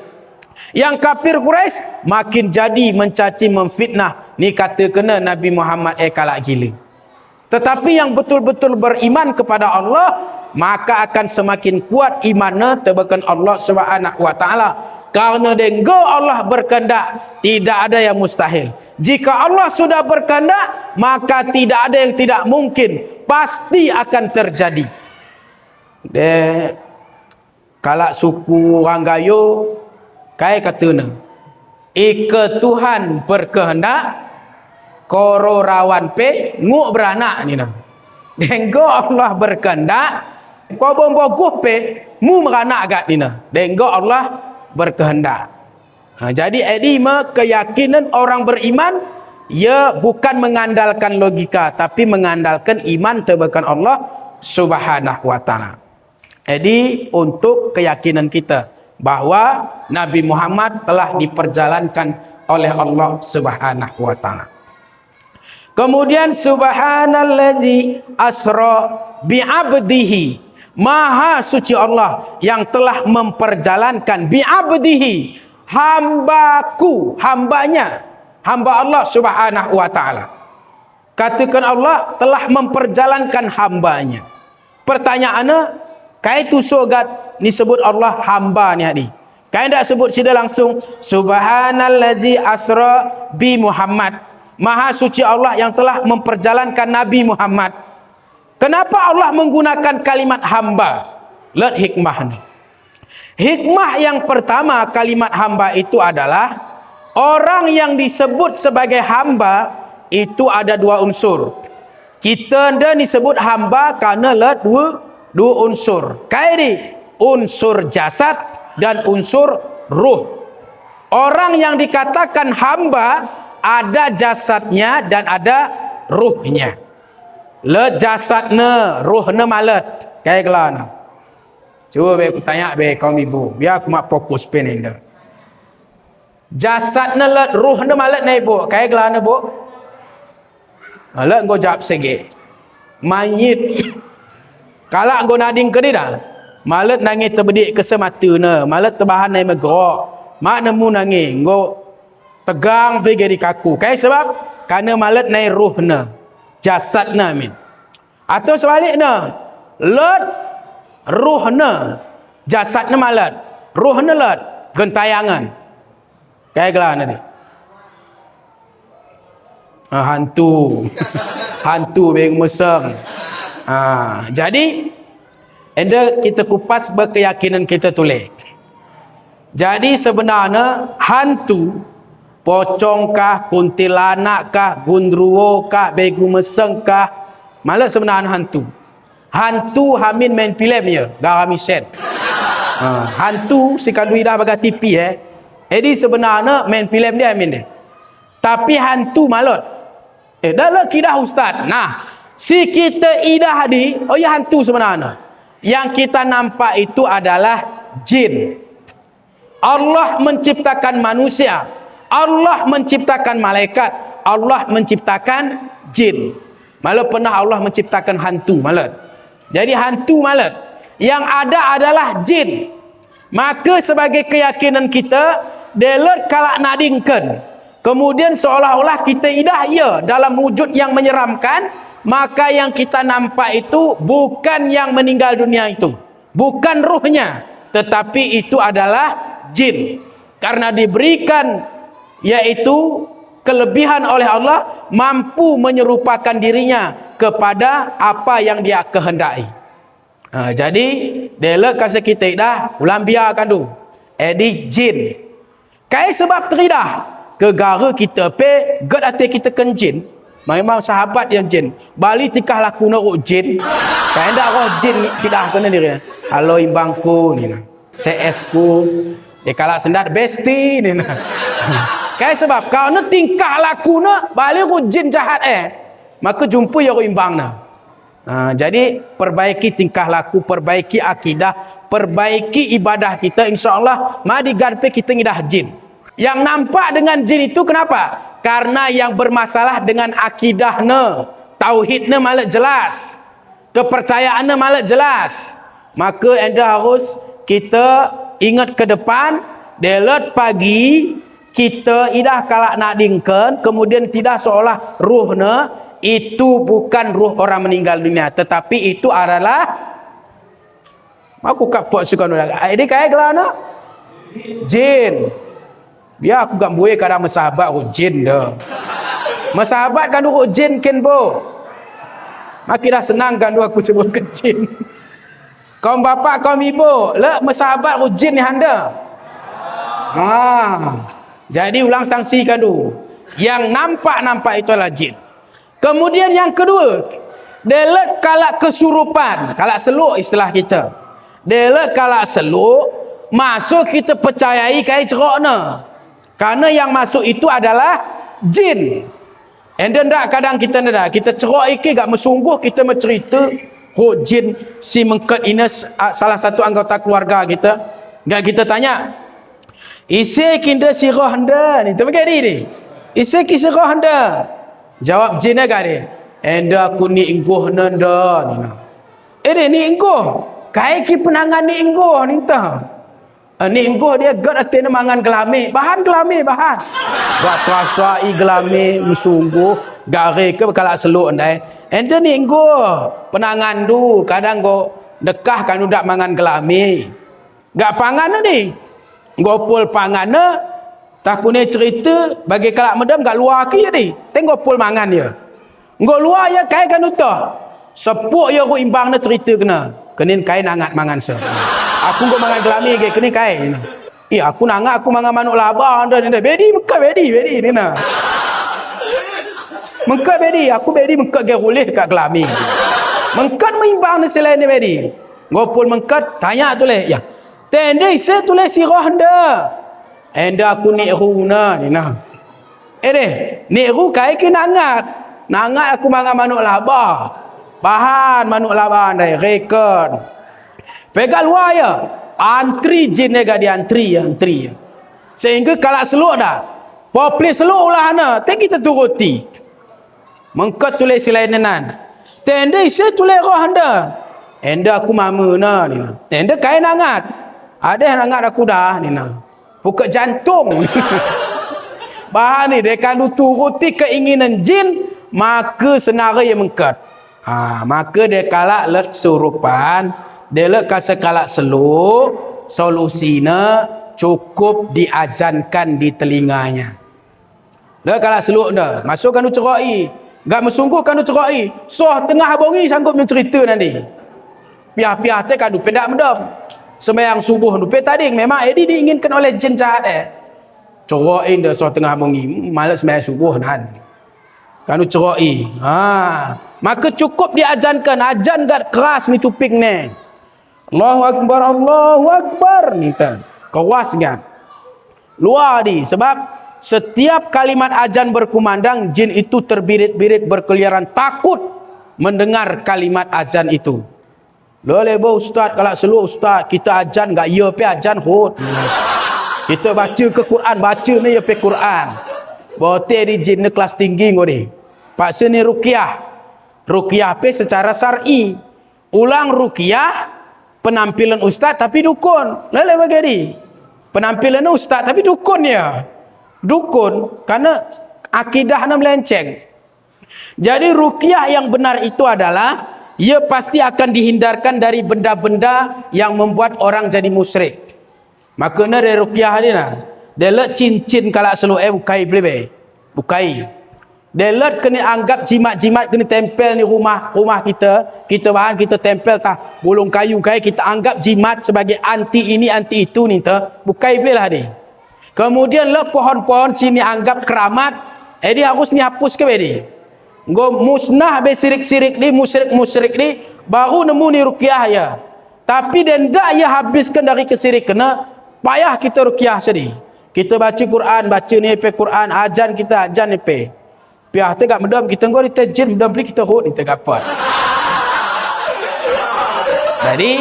Speaker 1: Yang kafir Quraisy makin jadi mencaci memfitnah. Ni kata kena Nabi Muhammad kalak gila. Tetapi yang betul-betul beriman kepada Allah, maka akan semakin kuat imannya tebakan Allah Subhanahu wa taala. Karena dengan Allah berkehendak, tidak ada yang mustahil. Jika Allah sudah berkehendak, maka tidak ada yang tidak mungkin, pasti akan terjadi. Kalau suku orang Gayo kai katuna, ika Tuhan berkehendak, koro rawan pe nguk beranak ni nah. Denggo Allah berkehendak, kau bomboguh pe mu beranak agak ni nah. Denggo Allah berkehendak. Jadi edima keyakinan orang beriman ya bukan mengandalkan logika, tapi mengandalkan iman tebakan Allah Subhanahu wa taala. Jadi untuk keyakinan kita bahwa Nabi Muhammad telah diperjalankan oleh Allah Subhanahu wa taala. Kemudian subhanallazi asra bi'abdihi, maha suci Allah yang telah memperjalankan bi'abdihi, hambaku, hambanya, hamba Allah Subhanahu wa taala. Katakan Allah telah memperjalankan hambanya. Pertanyaannya, kai tu sogat ni sebut Allah hamba ni hadi. Kai tak sebut sida langsung subhanallazi asra bi Muhammad. Maha suci Allah yang telah memperjalankan Nabi Muhammad. Kenapa Allah menggunakan kalimat hamba? Lihat hikmahnya. Hikmah yang pertama kalimat hamba itu adalah orang yang disebut sebagai hamba itu ada 2 unsur. Kita ndak disebut hamba karena lihat dua unsur. Kayak ni unsur jasad dan unsur ruh. Orang yang dikatakan hamba ada jasadnya dan ada ruhnya. Le jasadnya, ruhnya malet. Kayak kelana. Cuba be aku tanya be kaum ibu, biar aku mak fokus pen ini. jasad na let ruh na malet na ibu kai gelana bu malet go jawab segi mayit kalau go nading ke dia malet nangis terbedik ke semata na malet terbahan nai megok mak nemu nangis go tegang pergi di kaku kai sebab kerana malet nai ruh na jasad na amin atau sebaliknya let ruh na jasad na malet ruh na let gentayangan kayak gelana ni hantu hantu beng mesem jadi enda kita kupas berkeyakinan kita tulis jadi sebenarnya hantu pocong kah kuntilanak kah gundruwo kah begu meseng kah malah sebenarnya hantu hamin main filem ya garami sen hantu si kandu ida bagai TV jadi sebenarnya main filem dia amin dia tapi hantu malot dalam kidah ustaz nah si kita idah di oh ya hantu sebenarnya yang kita nampak itu adalah jin Allah menciptakan manusia Allah menciptakan malaikat Allah menciptakan jin malah pernah Allah menciptakan hantu malah jadi hantu malah yang ada adalah jin maka sebagai keyakinan kita delet kalak nadingkan kemudian seolah-olah kita idah ya dalam wujud yang menyeramkan maka yang kita nampak itu bukan yang meninggal dunia itu bukan ruhnya tetapi itu adalah jin karena diberikan yaitu kelebihan oleh Allah mampu menyerupakan dirinya kepada apa yang dia kehendaki jadi delet kasih kita dah ulang biarkan tu edi jin kai sebab teridah gegara kita pe god ate kita kan jin memang sahabat yang jin bali tikah laku nak jin kai ndak roh jin tidak kena diri halo imbangku ni nah CS ku dia kalah sendat besti ni nah kai sebab kau nak tingkah laku nak bali ku jin jahat maka jumpa ya ku imbang nah jadi perbaiki tingkah laku perbaiki akidah perbaiki ibadah kita insyaallah mari garpe kita ngidah jin yang nampak dengan jin itu kenapa karena yang bermasalah dengan akidahnya tauhidnya malah jelas kepercayaannya malah jelas maka anda harus kita ingat ke depan delet pagi kita idah kalak nadingkan kemudian tidak seolah ruhnya itu bukan ruh orang meninggal dunia tetapi itu adalah aku kapok sukan ini kayak gelana jin biar aku gak boleh kadang mesahabat jin dah mesahabat kan dulu jin ken bo makin dah senang kan dulu aku sebut ke jin kaum bapak kaum ibu le mesahabat jin ni handa jadi ulang sangsikan dulu yang nampak-nampak itu adalah jin kemudian yang kedua delet kalak kesurupan kalak seluk istilah kita delet kalak seluk masuk kita percayai kai cerokna karena yang masuk itu adalah jin and then tak kadang kita ndak kita cerok iki gak mesungguh kita mencerita jin si mengket ini salah satu anggota keluarga kita gak kita tanya isi kinda sirah anda ni tu begini ni isi kisirah anda jawab jin agak ni anda aku ni ingguh nanda ni ni ingguh kai ki penangan ni ingguh ni tah ni ingguh dia god ate mangan gelami bahan buat terasa gelami mesungguh gare ke kalak seluk ndai anda ni ingguh penangan du kadang go dekah kan udak mangan gelami gak pangan ni gopol pangana takune cerita bagi kalak medam gak luar ki ni tengok pol mangan dia nggo luar ya kai kan utah sepuk ya ku imbang na cerita kena kenin kai nangat mangan se aku go mangan gelami ke kenin kai aku nangat aku mangan manuk laba anda ni bedi mekak bedi ni nah mengkat bedi aku bedi mengkat ge boleh kat gelami mengkat mengimbang ni selain ni bedi ngopol mengkat tanya tu le ya tende se tulis sirah anda aku ni runa ni nah ni ru kai ke nangat aku mangan manuk laba bahan manuk laba andai rekod pegal luar ya antri jin ga di antri Sehingga kalau seluk dah. Poplis seluk ulah ana. Tak kita turuti. Mengkot tulis silainan. Tenda isi tulis roh anda. Enda aku mama na ni na. Tenda kain hangat. Ada yang hangat aku dah ni na. Pukul jantung. Bahan ni dia kalau turuti keinginan jin, maka senara yang mengkot. Maka dia kalak lek surupan, dia lek kasa kalak seluk, solusina cukup diazankan di telinganya. Lek kalak seluk dah, masukkan cerai. Gak mesungguhkan cerai. Soh tengah bongi sanggup mencerita nanti. Piah-piah teh kadu pedak medam. Sembahyang subuh nu pe tadi memang ini diinginkan oleh jin jahat Cerai dah soh tengah bongi, malas sembahyang subuh nan. Kanu cerai. Maka cukup diazankan, azan gak keras ni cuping ni. Allahu akbar, Allahu akbar ni ta. Keras kan. Luar di sebab setiap kalimat azan berkumandang, jin itu terbirit-birit berkeliaran takut mendengar kalimat azan itu. Lebo ustaz kalau selalu ustaz kita azan gak ya pe azan hot. Kita baca ke Quran, baca ni ya pe Quran. Bote di jin ni kelas tinggi ngori. Paksa ni ruqyah. Ruqyah pe secara syar'i. Ulang ruqyah penampilan ustaz tapi dukun. Lele bagadi. Penampilan ustaz tapi dukun ya. Dukun karena akidahnya melenceng. Jadi ruqyah yang benar itu adalah ia pasti akan dihindarkan dari benda-benda yang membuat orang jadi musyrik. Makanya dari ruqyah ni lah, dia let cincin kalau selalu bukai boleh bukai. Dia let kena anggap jimat-jimat kena tempel ni rumah kita bahan kita tempel tah bulung kayu kita anggap jimat sebagai anti ini anti itu ni tah bukai boleh lah dia. Kemudian le pohon-pohon sini anggap keramat, dia harus ni hapus ke bedi. Go musnah be sirik-sirik ni, musyrik-musyrik ni, baru nemu ni ruqyah ya. Tapi dia ndak ya habiskan dari kesirik kena payah kita ruqyah sedih. Kita baca Quran, baca ni pe Quran, ajan kita ajan ni pe. Piah tegak medam kita ngor kita jin medam beli kita hot kita gapat. Jadi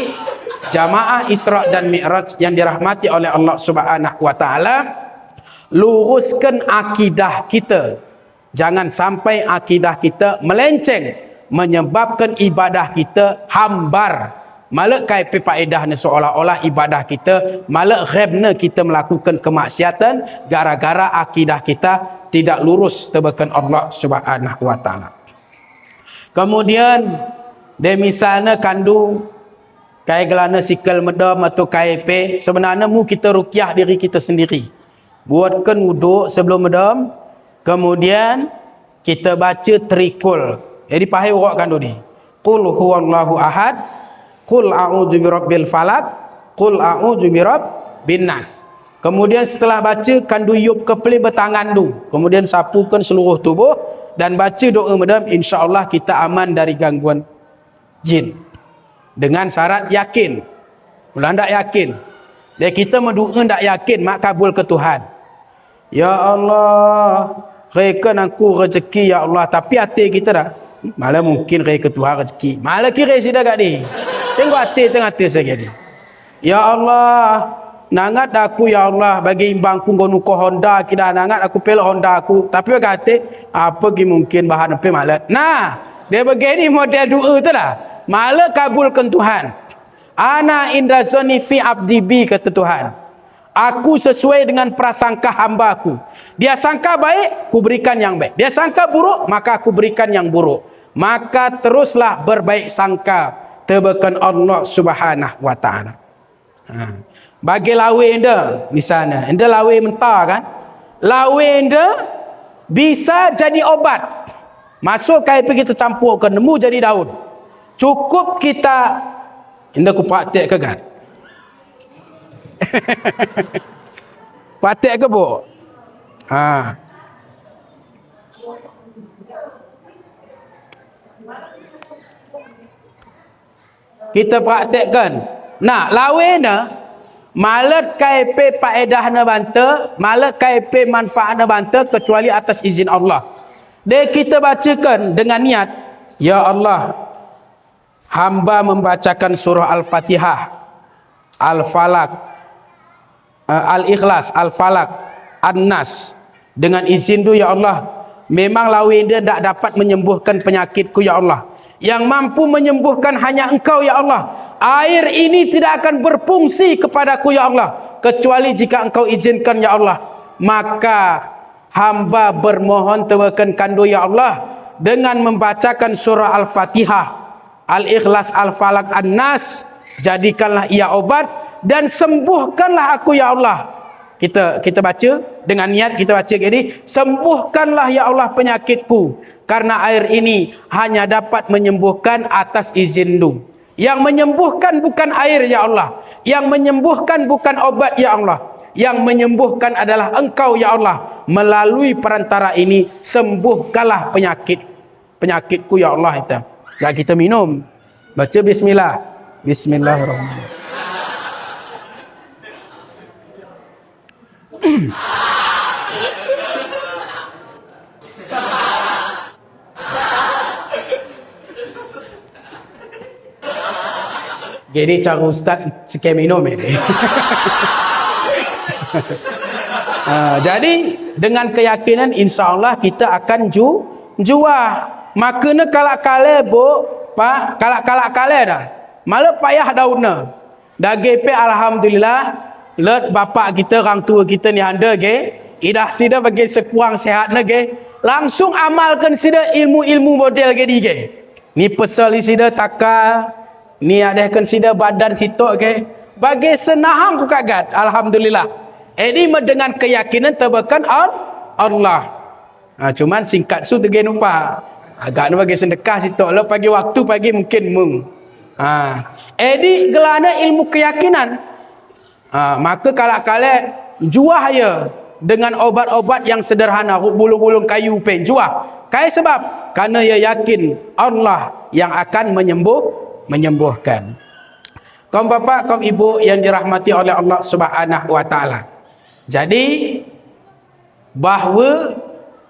Speaker 1: jamaah Isra dan Mi'raj yang dirahmati oleh Allah Subhanahu wa taala, luruskan akidah kita. Jangan sampai akidah kita melenceng menyebabkan ibadah kita hambar. Malak kai pe faedahnya seolah-olah ibadah kita, malak ghaibna kita melakukan kemaksiatan gara-gara akidah kita tidak lurus tebakan Allah Subhanahu wa taala. Kemudian de misalnya kandu kai gelana sikal medam atau KIP, sebenarnya mu kita ruqyah diri kita sendiri. Buatkan wuduk sebelum medam, kemudian kita baca trikul. Jadi pahai urut kandu ni. Qul huwallahu ahad, qul a'udzu birabbil falaq, qul a'udzu birabbin nas. Kemudian setelah baca kandu yup kepeli bertangan du. Kemudian sapukan seluruh tubuh dan baca doa medam, insya-Allah kita aman dari gangguan jin. Dengan syarat yakin. Mula ndak yakin. Dan kita mendoa ndak yakin, mak kabul ke Tuhan. Ya Allah, rekan aku rezeki ya Allah, tapi hati kita dah malah mungkin reka Tuhan rezeki. Malah kira sudah gak ni. Tengok hati tengah-hati saja ni. Ya Allah, nangat aku ya Allah bagi imbangku ngonu ko Honda kita nangat aku pelak Honda aku. Tapi bagi hati apa ki mungkin bahan apa malah. Nah, dia begini model doa tu lah. Malah kabulkan Tuhan. Ana inda zoni fi abdi bi kata Tuhan. Aku sesuai dengan prasangka hamba aku. Dia sangka baik, ku berikan yang baik. Dia sangka buruk, maka aku berikan yang buruk. Maka teruslah berbaik sangka tebakan Allah Subhanahu wa taala. Bagi lawe enda misalnya, enda lawe mentah kan? Lawe enda bisa jadi obat. Masuk KIP kita campurkan nemu jadi daun. Cukup kita indah ku praktek ke kan? Praktek ke bu? Kita praktekkan. Nah, lawena malat KIP faedahna banta, malat KIP manfaatna banta kecuali atas izin Allah. Dia kita bacakan dengan niat, ya Allah, hamba membacakan surah Al-Fatihah, Al-Falaq, Al-Ikhlas, Al-Falaq, An-Nas. Dengan izin tu ya Allah, memang lawin dia tak dapat menyembuhkan penyakitku ya Allah. Yang mampu menyembuhkan hanya Engkau ya Allah. Air ini tidak akan berfungsi kepadaku ya Allah, kecuali jika Engkau izinkan ya Allah. Maka hamba bermohon tewakan kandu ya Allah dengan membacakan surah Al-Fatihah, Al-Ikhlas, Al-Falaq, An-Nas. Jadikanlah ia obat dan sembuhkanlah aku ya Allah. Kita baca dengan niat, kita baca gini, sembuhkanlah ya Allah penyakitku, karena air ini hanya dapat menyembuhkan atas izin-Mu. Yang menyembuhkan bukan air ya Allah, yang menyembuhkan bukan obat ya Allah, yang menyembuhkan adalah Engkau ya Allah. Melalui perantara ini sembuhkanlah penyakitku ya Allah. Kita minum, baca bismillah. Bismillahirrahmanirrahim. Jadi cara ustaz sekian minum ini. Jadi dengan keyakinan insya-Allah kita akan jual. Makanya kalak-kalak pak, kalak-kalak dah. Malah payah daunnya. Daging pe alhamdulillah, let bapak kita, orang tua kita ni anda ke, idah sida bagi sekurang sihatnya ke, langsung amalkan sida ilmu-ilmu model ke di ke. Ni pesal sida takal, ni ada consider badan sitok ke, bagi senahang ku kagat alhamdulillah. Ini dengan keyakinan tebakan Allah. Cuman singkat su tege numpa agak bagi sedekah sitok lo pagi waktu pagi mungkin mung. Ini gelana ilmu keyakinan. Maka kalak-kalak juah ya dengan obat-obat yang sederhana, bulu-bulu kayu pen juah. Kai sebab karena ia yakin Allah yang akan menyembuhkan. Kaum bapa, kaum ibu yang dirahmati oleh Allah Subhanahu wa taala. Jadi bahawa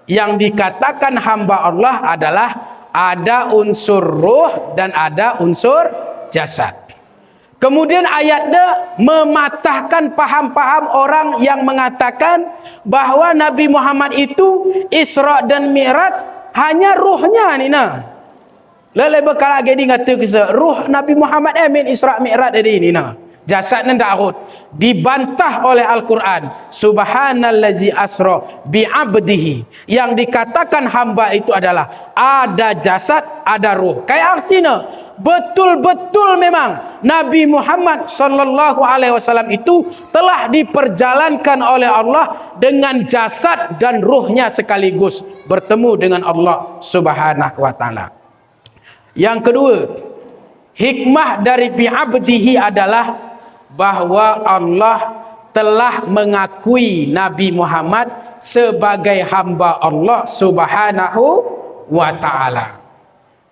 Speaker 1: yang dikatakan hamba Allah adalah ada unsur ruh dan ada unsur jasad. Kemudian ayatnya mematahkan paham-paham orang yang mengatakan bahawa Nabi Muhammad itu Isra dan Mi'raj hanya ruhnya ni nah. Lele bekal lagi ngata kisah ruh Nabi Muhammad min Isra Mi'raj ini nah. Jasadnya ndak dibantah oleh Al-Quran. Subhanallazi asra bi'abdihi. Yang dikatakan hamba itu adalah ada jasad, ada ruh. Kayak artinya betul-betul memang Nabi Muhammad sallallahu alaihi wasallam itu telah diperjalankan oleh Allah dengan jasad dan ruhnya sekaligus bertemu dengan Allah Subhanahu wa taala. Yang kedua, hikmah dari bi'abdihi adalah bahawa Allah telah mengakui Nabi Muhammad sebagai hamba Allah Subhanahu wa taala.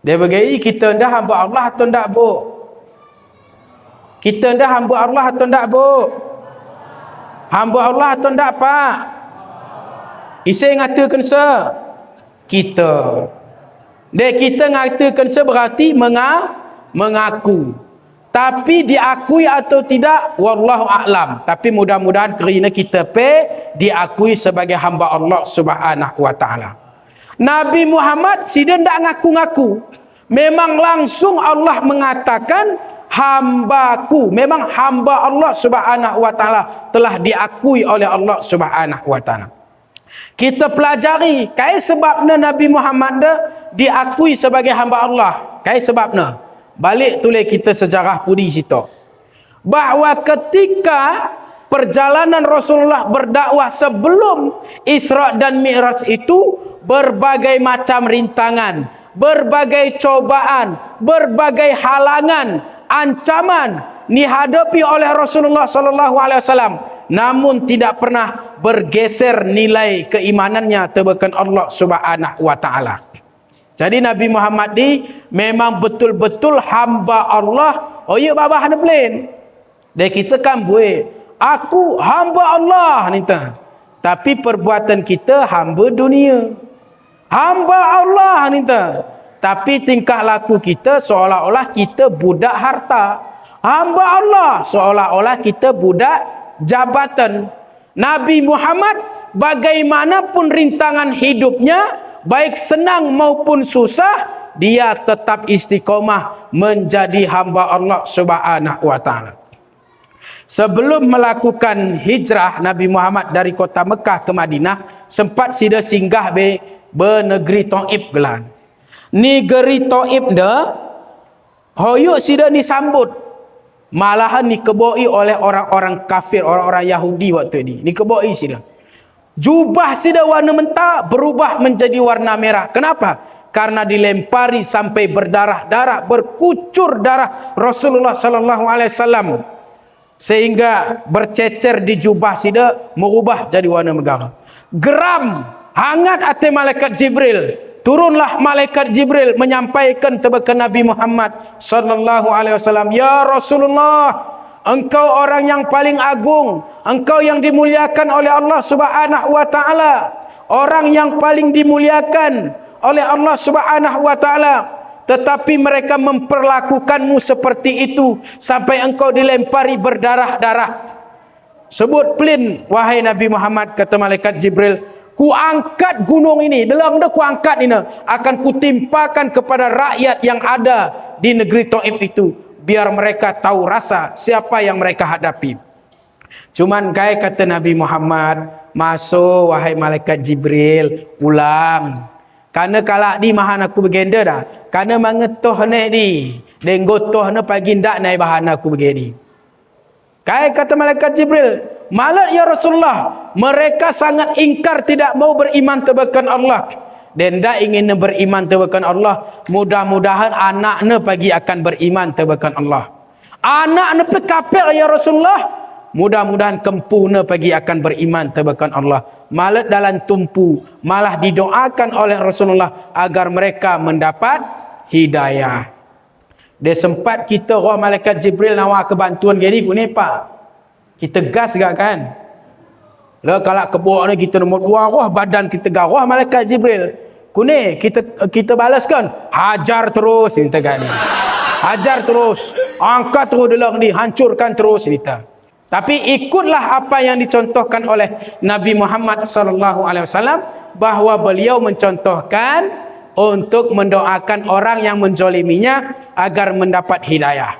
Speaker 1: Dia bagi kita dah hamba Allah atau ndak bu? Kita dah hamba Allah atau ndak bu? Hamba Allah atau ndak pak? Isai ngatakan se kita. Dia kita ngatakan se berarti mengaku. Tapi diakui atau tidak wallahu a'lam. Tapi mudah-mudahan kerana kita diakui sebagai hamba Allah Subhanahu wa taala. Nabi Muhammad sida ndak ngaku-ngaku. Memang langsung Allah mengatakan hambaku. Memang hamba Allah Subhanahu wa taala telah diakui oleh Allah Subhanahu wa taala. Kita pelajari kai sebabnya Nabi Muhammad diakui sebagai hamba Allah. Kai sebabnya balik tulis kita sejarah pudi situ. Bahawa ketika perjalanan Rasulullah berdakwah sebelum Isra dan Mi'raj itu berbagai macam rintangan, berbagai cobaan, berbagai halangan, ancaman dihadapi oleh Rasulullah sallallahu alaihi wasallam. Namun tidak pernah bergeser nilai keimanannya terhadap Allah Subhanahu wa taala. Jadi Nabi Muhammad ni memang betul-betul hamba Allah. Oh ya babah hana plain. Dan kita kan buat aku hamba Allah ni ta. Tapi perbuatan kita hamba dunia. Hamba Allah ni ta. Tapi tingkah laku kita seolah-olah kita budak harta. Hamba Allah seolah-olah kita budak jabatan. Nabi Muhammad bagaimanapun rintangan hidupnya, baik senang maupun susah, dia tetap istiqomah menjadi hamba Allah Subhanahu wa taala. Sebelum melakukan hijrah Nabi Muhammad dari kota Mekah ke Madinah, sempat sida singgah negeri Taif gelan. Negeri Taif dah hoyuk sida ni sambut. Malahan dikeboi oleh orang-orang kafir, orang-orang Yahudi waktu ni. Dikeboi sida. Jubah sida warna mentah berubah menjadi warna merah. Kenapa? Karena dilempari sampai berdarah-darah, berkucur darah Rasulullah sallallahu alaihi wasallam. Sehingga bercecer di jubah sida merubah jadi warna megara. Geram, hangat hati malaikat Jibril. Turunlah malaikat Jibril menyampaikan kepada Nabi Muhammad sallallahu alaihi wasallam, "Ya Rasulullah, engkau orang yang paling agung, engkau yang dimuliakan oleh Allah Subhanahu wa taala, orang yang paling dimuliakan oleh Allah Subhanahu wa taala. Tetapi mereka memperlakukanmu seperti itu sampai engkau dilempari berdarah-darah. Sebut pelin, wahai Nabi Muhammad," kata malaikat Jibril, "ku angkat gunung ini, dalam dah ku angkat ini, akan kutimpakan kepada rakyat yang ada di negeri Taif itu, biar mereka tahu rasa siapa yang mereka hadapi." Cuman kai kata Nabi Muhammad, "Masuk wahai malaikat Jibril, pulang. Karena kalak di mahan aku bergenda dah. Karena mangetoh ni di. Dan gotoh ni pagi ndak naik bahan aku begini." Kai kata malaikat Jibril, "Malat ya Rasulullah, mereka sangat ingkar tidak mau beriman tebakan Allah. Dan ndak ingin beriman tebakan Allah. Mudah-mudahan anaknya pagi akan beriman tebakan Allah. Anaknya pekapir ya Rasulullah. Mudah-mudahan kempunya pagi akan beriman tebakan Allah." Malah dalam tumpu, malah didoakan oleh Rasulullah agar mereka mendapat hidayah. Dia sempat kita roh malaikat Jibril nawar kebantuan gini pun pak. Kita gas gak kan? Lah kalau kebok ni kita nombor 2 roh badan kita garah malaikat Jibril. Kune kita balaskan, hajar terus kita kan ni. Hajar terus, angkat terus dalam ni, hancurkan terus kita. Tapi ikutlah apa yang dicontohkan oleh Nabi Muhammad sallallahu alaihi wasallam, bahawa beliau mencontohkan untuk mendoakan orang yang menzaliminya agar mendapat hidayah.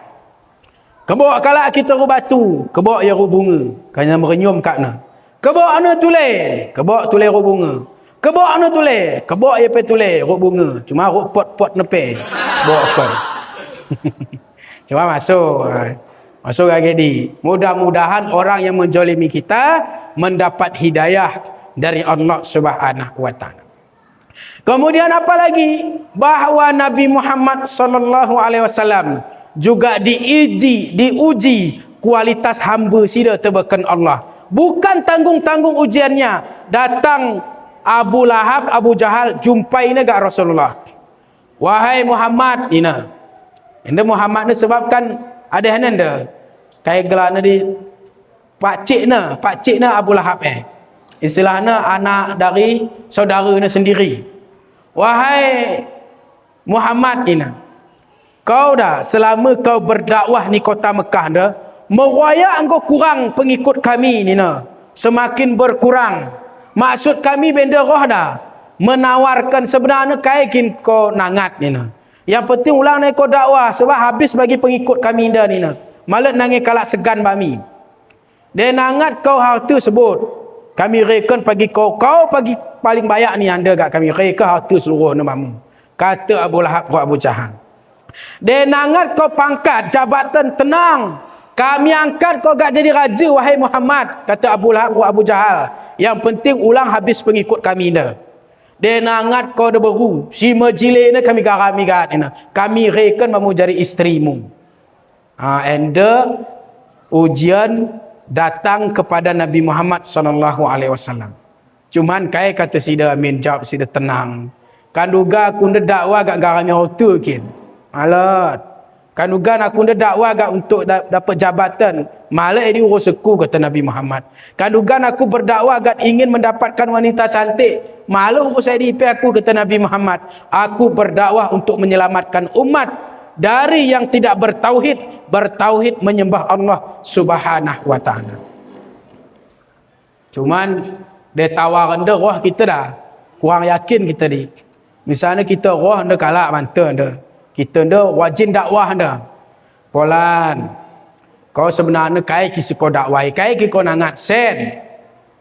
Speaker 1: Kebok kalau kita ru batu, kebok ya ru bunga, kena merenyum kakna. Kebok anu tule, kebok tule ru bunga. Kebok anu tule, kebok ya pe tule ru bunga. Cuma ru pot-pot nepe. Bok kon. Cuma masuk. Masuk lagi di. Mudah-mudahan orang yang menzalimi kita mendapat hidayah dari Allah Subhanahu wa taala. Kemudian apa lagi? Bahawa Nabi Muhammad sallallahu alaihi wasallam juga diuji kualitas hamba sida tebakan Allah. Bukan tanggung-tanggung ujiannya. Datang Abu Lahab, Abu Jahal jumpai gak Rasulullah. "Wahai Muhammad," ina. Enda Muhammad ni sebabkan ada hendak kayak gelana di pakcik na Abu Lahab istilahnya anak dari saudaranya sendiri. "Wahai Muhammad ina, kau dah selama kau berdakwah ni kota Mekah dah, meraya engkau kurang pengikut kami ni na, semakin berkurang. Maksud kami benda roh dah menawarkan sebenarnya kaikin kau nangat ni na. Yang penting ulang naik kau dakwah sebab habis bagi pengikut kami dah ni na. Malah nangis kalak segan bami. Dia nangat kau hal tu sebut. Kami reken pagi kau pagi paling banyak ni anda kat kami reka hal tu seluruh namamu." Kata Abu Lahab ke Abu Jahal. Dia nangat kau pangkat jabatan, tenang. Kami angkat kau gak jadi raja wahai Muhammad. Kata Abu Lahab ke Abu Jahal. Yang penting ulang habis pengikut kami dah. Dia nangat kau dah beru. Si majlis ni kami garami kat ni. Kami reken mamu jadi isterimu. Enda ujian datang kepada Nabi Muhammad sallallahu alaihi wasallam. Cuman kai kata sida amin jawab sida tenang. Kanduga aku nda dakwah gak garami hotu kin. Alat. Kanduga aku nda dakwah gak untuk dapat jabatan. Malah ini urus aku kata Nabi Muhammad. Kanduga aku berdakwah gak ingin mendapatkan wanita cantik. Malah urus IDP aku kata Nabi Muhammad. Aku berdakwah untuk menyelamatkan umat dari yang tidak bertauhid menyembah Allah Subhanahu wa taala. Cuman dia tawar anda roh kita dah kurang yakin kita ni. Misalnya kita roh anda kalak manta anda. Kita anda wajin dakwah anda. Polan. Kau sebenarnya kai kisi kau dakwah, kai kau nangat sen.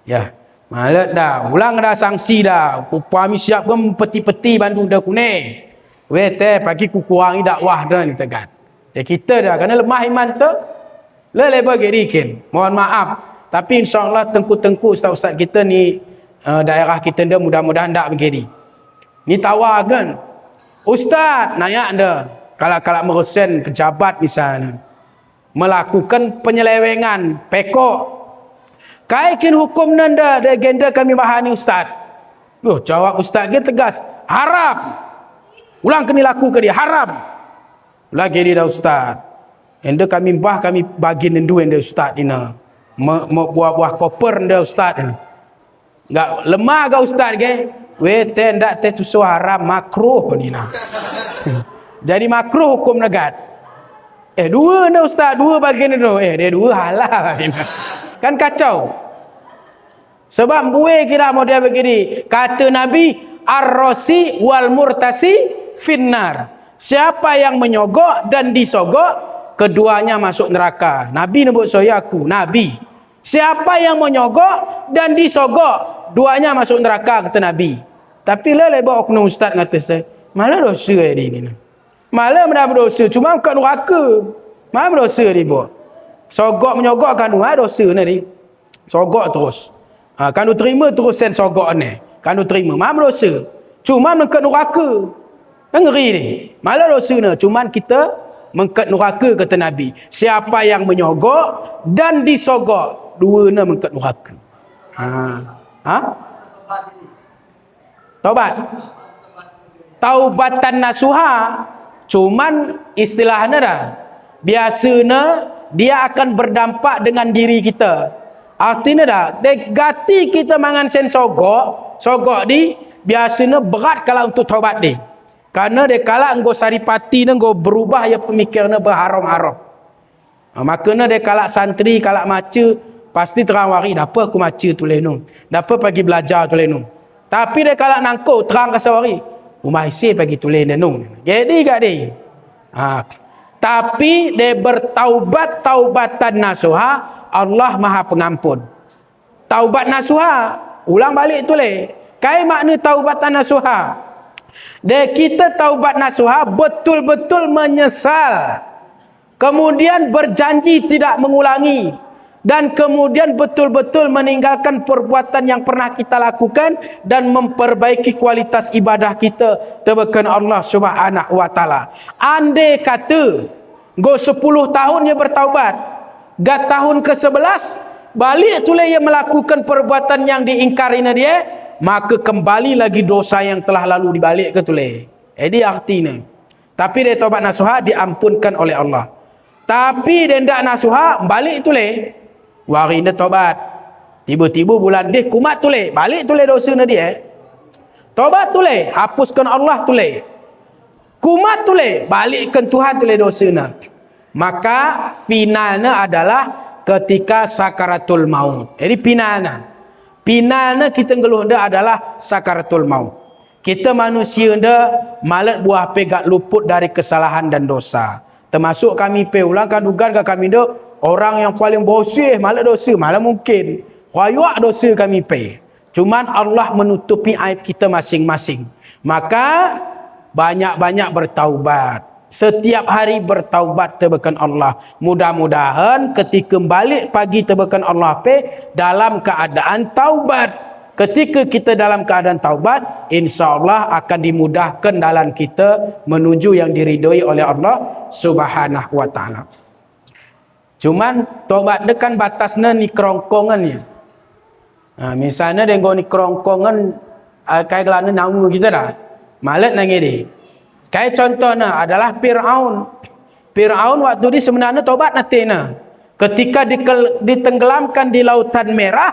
Speaker 1: Ya. Malat dah. Ulang dah sanksi dah. Pami siap pun peti-peti bantu dah kuning. Weh teh pagi ku kurangi dakwah dah ni tegan. Ya kita dah kerana lemah iman tu. Lebih gerikin. Mohon maaf. Tapi insyaAllah tengku-tengku ustaz-ustaz kita ni daerah kita dah mudah-mudahan tak begini. Ni tawar kan. Ustaz nayak dah. Kalau merusen pejabat misalnya. Melakukan penyelewengan. Pekok. Kaikin hukum nanda. Agenda kami bahani ustaz. Jawab ustaz dia tegas. Haram. Ulang kena laku ke dia. Haram. Ulang ke dia dah ustaz. Enda kami bagi nendu enda ustaz ina. Buah-buah koper anda ustaz. Enggak lemah ke ustaz ke? Weh teh ndak teh tu haram makruh ni nah. Jadi makruh hukum negat. Dua anda ustaz, dua bagian tu. Dia dua halal ni nah. Kan kacau. Sebab buih kira model begini. Kata Nabi, ar-rasi wal murtasi finnar. Siapa yang menyogok dan disogok, keduanya masuk neraka. Nabi sebut saya aku, Nabi. Siapa yang menyogok dan disogok, duanya masuk neraka kata Nabi. Tapi lebar oknum ustaz kata saya, malah dosa dia ni. Malah benda berdosa, cuma kat neraka. Malah berdosa dia buat. Sogok menyogok kan dosa ni. Sogok terus. Kan terima terus sen sogok ni. Kan terima, malah berdosa. Cuma kat neraka. Kan ngeri ni. Malah dosa ni, cuma kita mengkat neraka kata Nabi. Siapa yang menyogok dan disogok, dua na mengkat neraka. Taubat. Taubatan nasuha. Cuman istilahnya dah. Biasanya dia akan berdampak dengan diri kita. Artinya dah, gati kita mangan sen sogok di biasanya berat kalau untuk taubat dia. Karena dia kala engkau saripati ni engkau berubah ya pemikirannya berharam-haram. Makanya dia kala santri, kala maca, pasti terang wari, dapa aku maca tulis nu. Dapa pagi belajar tulis nu. Tapi dia kala nangkau, terang kasih wari. Rumah isi pagi tulis nu. Jadi kat dia. Tapi dia bertaubat, taubatan nasuha, Allah Maha Pengampun. Taubat nasuha, ulang balik tulis. Kai makna taubatan nasuha? Dan kita taubat nasuha betul-betul menyesal. Kemudian berjanji tidak mengulangi. Dan kemudian betul-betul meninggalkan perbuatan yang pernah kita lakukan. Dan memperbaiki kualitas ibadah kita. Tebakan Allah Subhanahu Wa Ta'ala. Andai kata, go 10 tahun dia bertaubat. Gat tahun ke-11, balik tu dia melakukan perbuatan yang diingkarinya dia. Maka kembali lagi dosa yang telah lalu dibalik ke tulis. Jadi artinya. Tapi dia taubat nasuha diampunkan oleh Allah. Tapi dia tidak nasuha balik tulis. Wari dia taubat. Tiba-tiba bulan dia kumat tulis. Balik tulis dosa dia. Taubat tulis. Hapuskan Allah tulis. Kumat tulis. Balikkan Tuhan tulis dosa. Maka finalnya adalah ketika sakaratul maut. Jadi finalnya. Finalnya kita ngeluh dah adalah sakaratul maut. Kita manusia dah malat buah pegat luput dari kesalahan dan dosa. Termasuk kami ulangkan dugaan ke kami dah orang yang paling bersih malat dosa, malah mungkin. Wayak dosa kami Cuman Allah menutupi aib kita masing-masing. Maka banyak-banyak bertaubat. Setiap hari bertaubat tebakan Allah. Mudah-mudahan ketika balik pagi tebakan Allah dalam keadaan taubat. Ketika kita dalam keadaan taubat, insya-Allah akan dimudahkan dalam kita menuju yang diridhoi oleh Allah Subhanahu Wa Ta'ala. Cuman taubat dekan batasnya ni kerongkongannya. Misalnya dengan ni kerongkongan kayak gelana nama kita dah. Malat nangis dia. Kayak contohnya adalah Fir'aun. Fir'aun waktu dia sebenarnya taubat nanti. Ketika ditenggelamkan di lautan merah,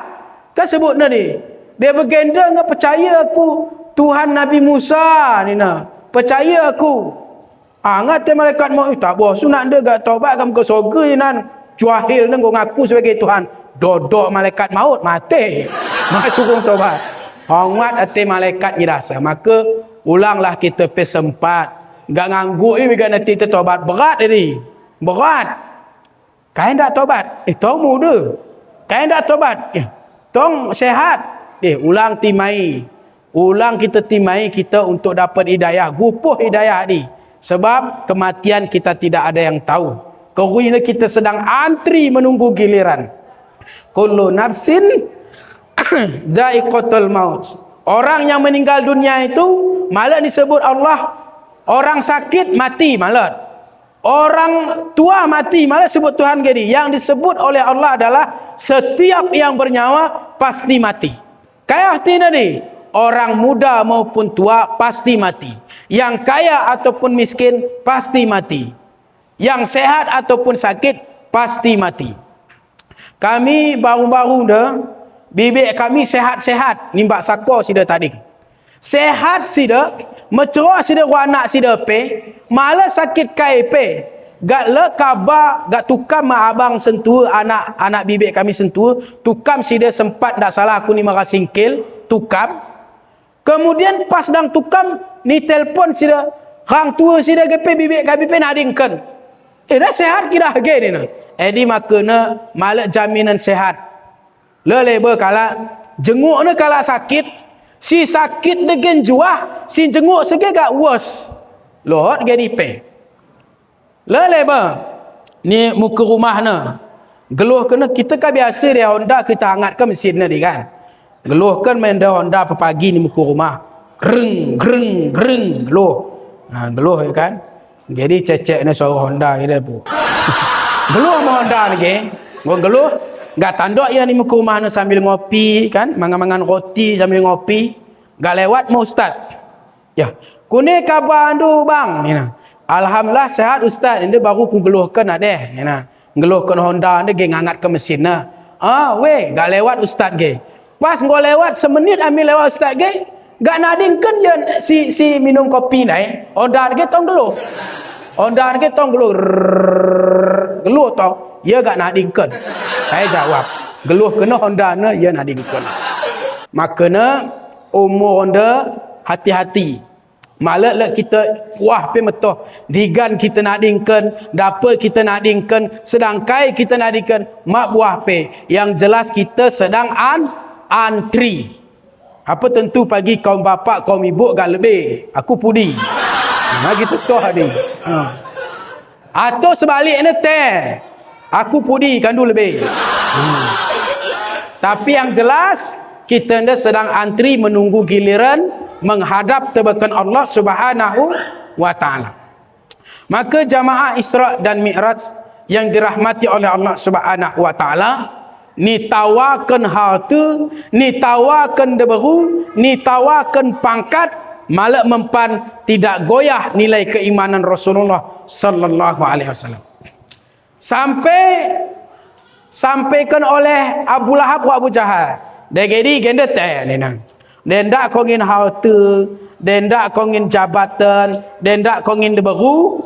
Speaker 1: kan sebutnya dia. Dia bergenda dengan percaya aku Tuhan Nabi Musa ni percaya aku. Ngata malaikat maut tak boh sunat dia gak taubat kamu ke surga ni nan. Cuahil ni ngaku sebagai Tuhan. Dodok malaikat maut, mati. Masuk tobat. Hongat hati malaikat ni rasa. Maka ulanglah kita sempat. Gak nganggu ini kan nanti tobat. Berat ini. Berat. Kain tak tobat? Tong muda. Kain tak tobat? Tong sehat. Ulang timai. Ulang kita timai kita untuk dapat hidayah. Gupuh hidayah ni. Sebab kematian kita tidak ada yang tahu. Kerana kita sedang antri menunggu giliran. Kullu nafsin dha'iqatul maut. Orang yang meninggal dunia itu malah disebut Allah. Orang sakit mati malah. Orang tua mati malah sebut Tuhan gini. Yang disebut oleh Allah adalah setiap yang bernyawa pasti mati. Kayak artinya ni, orang muda maupun tua pasti mati. Yang kaya ataupun miskin pasti mati. Yang sehat ataupun sakit pasti mati. Kami baru-baru dah, bibik kami sehat-sehat. Nimbak sako sida tadi. Sehat sida, mecerah sida anak sida pe, malah sakit kai pe. Gak le kabar, gak tukam mak abang sentua anak bibik kami sentua, tukam sida sempat tak salah aku ni marah singkil, tukam. Kemudian pas dang tukam ni telpon sida, hang tua sida gepe bibik kami pe nak dingkan. Dah sehat kira harga ni nah. Jadi makna malak jaminan sehat. Leleba kala jenguk ni kala sakit, si sakit dengan juah, si jenguk sege gak worse. Lot gadi pe. Leleba ni muka rumah na. Geluh kena kita kan biasa dia Honda kita hangatkan mesin ni kan. Geluh kan main dah Honda pagi ni muka rumah. Greng greng greng geluh. Geluh ya kan. Jadi cecek ni suara Honda dia pun. Geluh sama Honda ni ke. Gua geluh. Gak tanduk ya ni muka rumah ni sambil ngopi kan. Mangan-mangan roti sambil ngopi. Gak lewat mau ustaz. Ya. Kuni kabar andu bang. Ni nah. Alhamdulillah sehat ustaz. Ini baru ku geluhkan ada. Ni nah. Geluhkan Honda ni ke ngangat ke mesin nah. Weh. Gak lewat ustaz ke. Pas gua lewat semenit ambil lewat ustaz ke. Gak nadingkan je si minum kopi ni. Honda ni ke tong geluh. Honda ni tong geluh. Geluh tau. Ya gak nak dingkan. Saya jawab. Geluh kena Honda ni ya nak dingkan. Makanya umur Honda hati-hati. Malah lah kita puah pe metoh. Digan kita nak dingkan. Dapa kita nak dingkan. Sedangkai kita nak dingkan. Mak buah pe. Yang jelas kita sedang antri. Apa tentu pagi kaum bapak, kaum ibu gak lebih. Aku pudi. Gitu toh ni. Atau sebaliknya teh. Aku pudi kandu lebih. Tapi yang jelas kita anda sedang antri menunggu giliran menghadap tebakan Allah Subhanahu wa taala. Maka jamaah Isra dan Mi'raj yang dirahmati oleh Allah Subhanahu wa taala, ni tawakan harta, ni tawakan deberu, ni tawakan pangkat, malah mempan tidak goyah nilai keimanan Rasulullah sallallahu alaihi wasallam. Sampaikan oleh Abu Lahab wa Abu Jahal. Dia jadi genda teh ni nang. Dia ndak kau ingin harta, dia ndak kau ingin jabatan, dia ndak kau ingin deberu.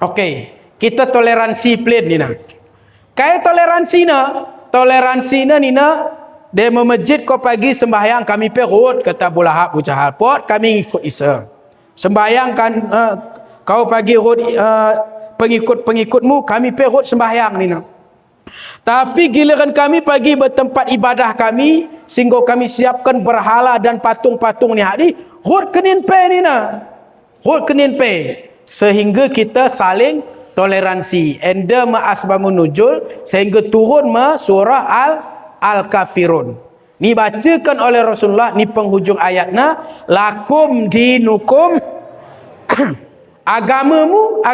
Speaker 1: Okey, kita toleransi plate ni nang. Kai toleransi ni na dia memejit kau pagi sembahyang kami perut kata Abu Lahab Abu Jahal pot kami ikut Isa. Sembahyang kan kau pagi rut pengikut-pengikutmu kami perut sembahyang ni na. Tapi giliran kami pagi bertempat ibadah kami sehingga kami siapkan berhala dan patung-patung ni hadi rut kenin pe ni na. Rut kenin pe sehingga kita saling toleransi. Enda ma'asbamun nujul sehingga turun surah Al-Kafirun. Ni bacakan oleh Rasulullah ni penghujung ayatnya lakum dinukum agamaku.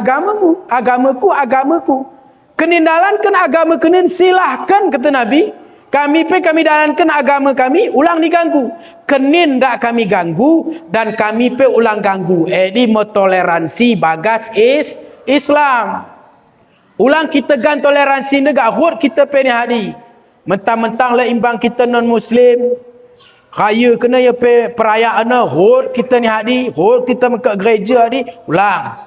Speaker 1: Kenin dalankan agama kenin silahkan kata Nabi. Kami dalankan agama kami ulang diganggu. Kenin tak kami ganggu dan kami ulang ganggu. Di toleransi bagas Islam. Ulang kita gan toleransi negak hud kita pe ni hadi. Mentang-mentang lah imbang kita non muslim. Raya kena ya pe perayaan hud kita ni hadi, hud kita ke gereja hadi, ulang.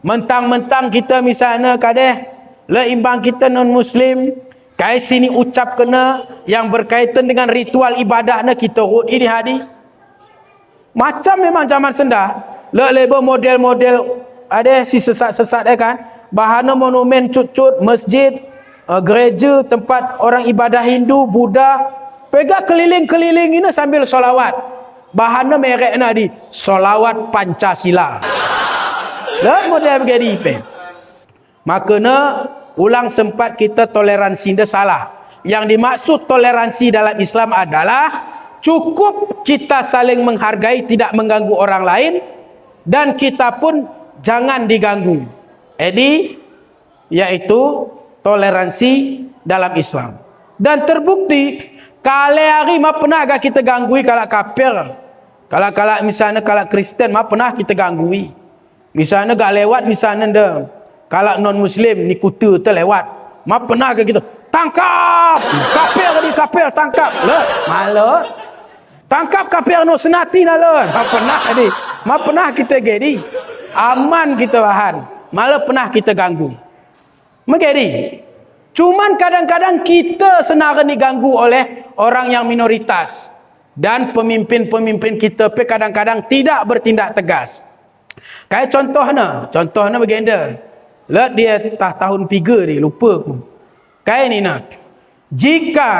Speaker 1: Mentang-mentang kita misalnya kadeh Le imbang kita non-Muslim, kai sini ucap kena yang berkaitan dengan ritual ibadahnya kita urut ini hadi. Macam memang zaman sendah. Le label model-model ada si sesat-sesat kan. Bahana monumen cut-cut, masjid, gereja, tempat orang ibadah Hindu, Buddha. Pegang keliling-keliling ini sambil solawat. Bahana merek nadi solawat Pancasila. Lihat model begini. Makanya ulang sempat kita toleransi dia salah. Yang dimaksud toleransi dalam Islam adalah cukup kita saling menghargai, tidak mengganggu orang lain, dan kita pun jangan diganggu. Jadi yaitu toleransi dalam Islam. Dan terbukti kali hari mah pernah agak kita ganggui kalau kafir. Kalau misalnya kalau Kristen mah pernah kita ganggui. Misalnya gak lewat misalnya dah. Kalau non Muslim ni kutu terlewat. Mah pernah agak kita tangkap. Kafir tangkap. Le, malah. Tangkap kafir no senati na le. Mah pernah kita gedi. Aman kita bahan. Malah pernah kita ganggu. Megedi. Cuman kadang-kadang kita senarai diganggu oleh orang yang minoritas. Dan pemimpin-pemimpin kita pun kadang-kadang tidak bertindak tegas. Kayak contohnya begini. Lihat dia tahun 3 ni, lupa aku. Kayak ni nak. Jika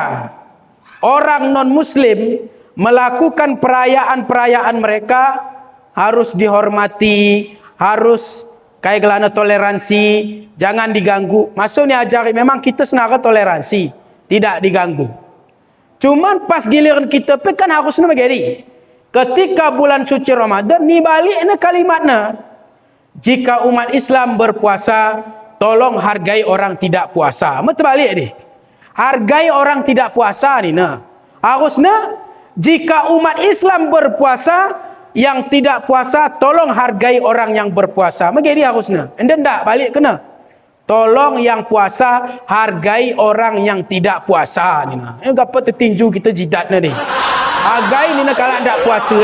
Speaker 1: orang non-Muslim melakukan perayaan-perayaan mereka, harus dihormati, harus kayak gelana toleransi, jangan diganggu. Maksudnya ajari memang kita senarai toleransi, tidak diganggu. Cuman pas giliran kita pun kan harusnya begini. Ketika bulan suci Ramadan, ni baliknya kalimatnya. Jika umat Islam berpuasa, tolong hargai orang tidak puasa. Betul balik ni. Hargai orang tidak puasa ni. Nah. Harusnya, jika umat Islam berpuasa, yang tidak puasa, tolong hargai orang yang berpuasa. Begini harusnya. Anda tak balik kena. Tolong yang puasa, hargai orang yang tidak puasa. Ini apa tertinju kita jidat ni. Hargai ni kalau tak puasa.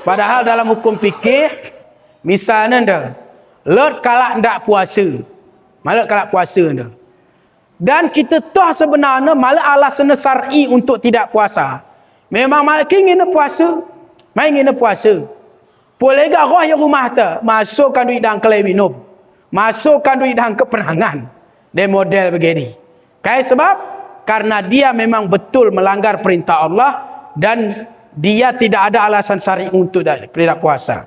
Speaker 1: Padahal dalam hukum fikih, misalnya dah, lot kalau tak puasa. Malah kalau puasa dah. Dan kita tahu sebenarnya malah alasan syar'i untuk tidak puasa. Memang malah ingin puasa. Mai ingin puasa. Boleh gak roh yang rumah tu masukkan duit dalam kelai minum. Masukkan duit dalam keperangan. Dia model begini. Kayak sebab karena dia memang betul melanggar perintah Allah dan dia tidak ada alasan syar'i untuk tidak puasa.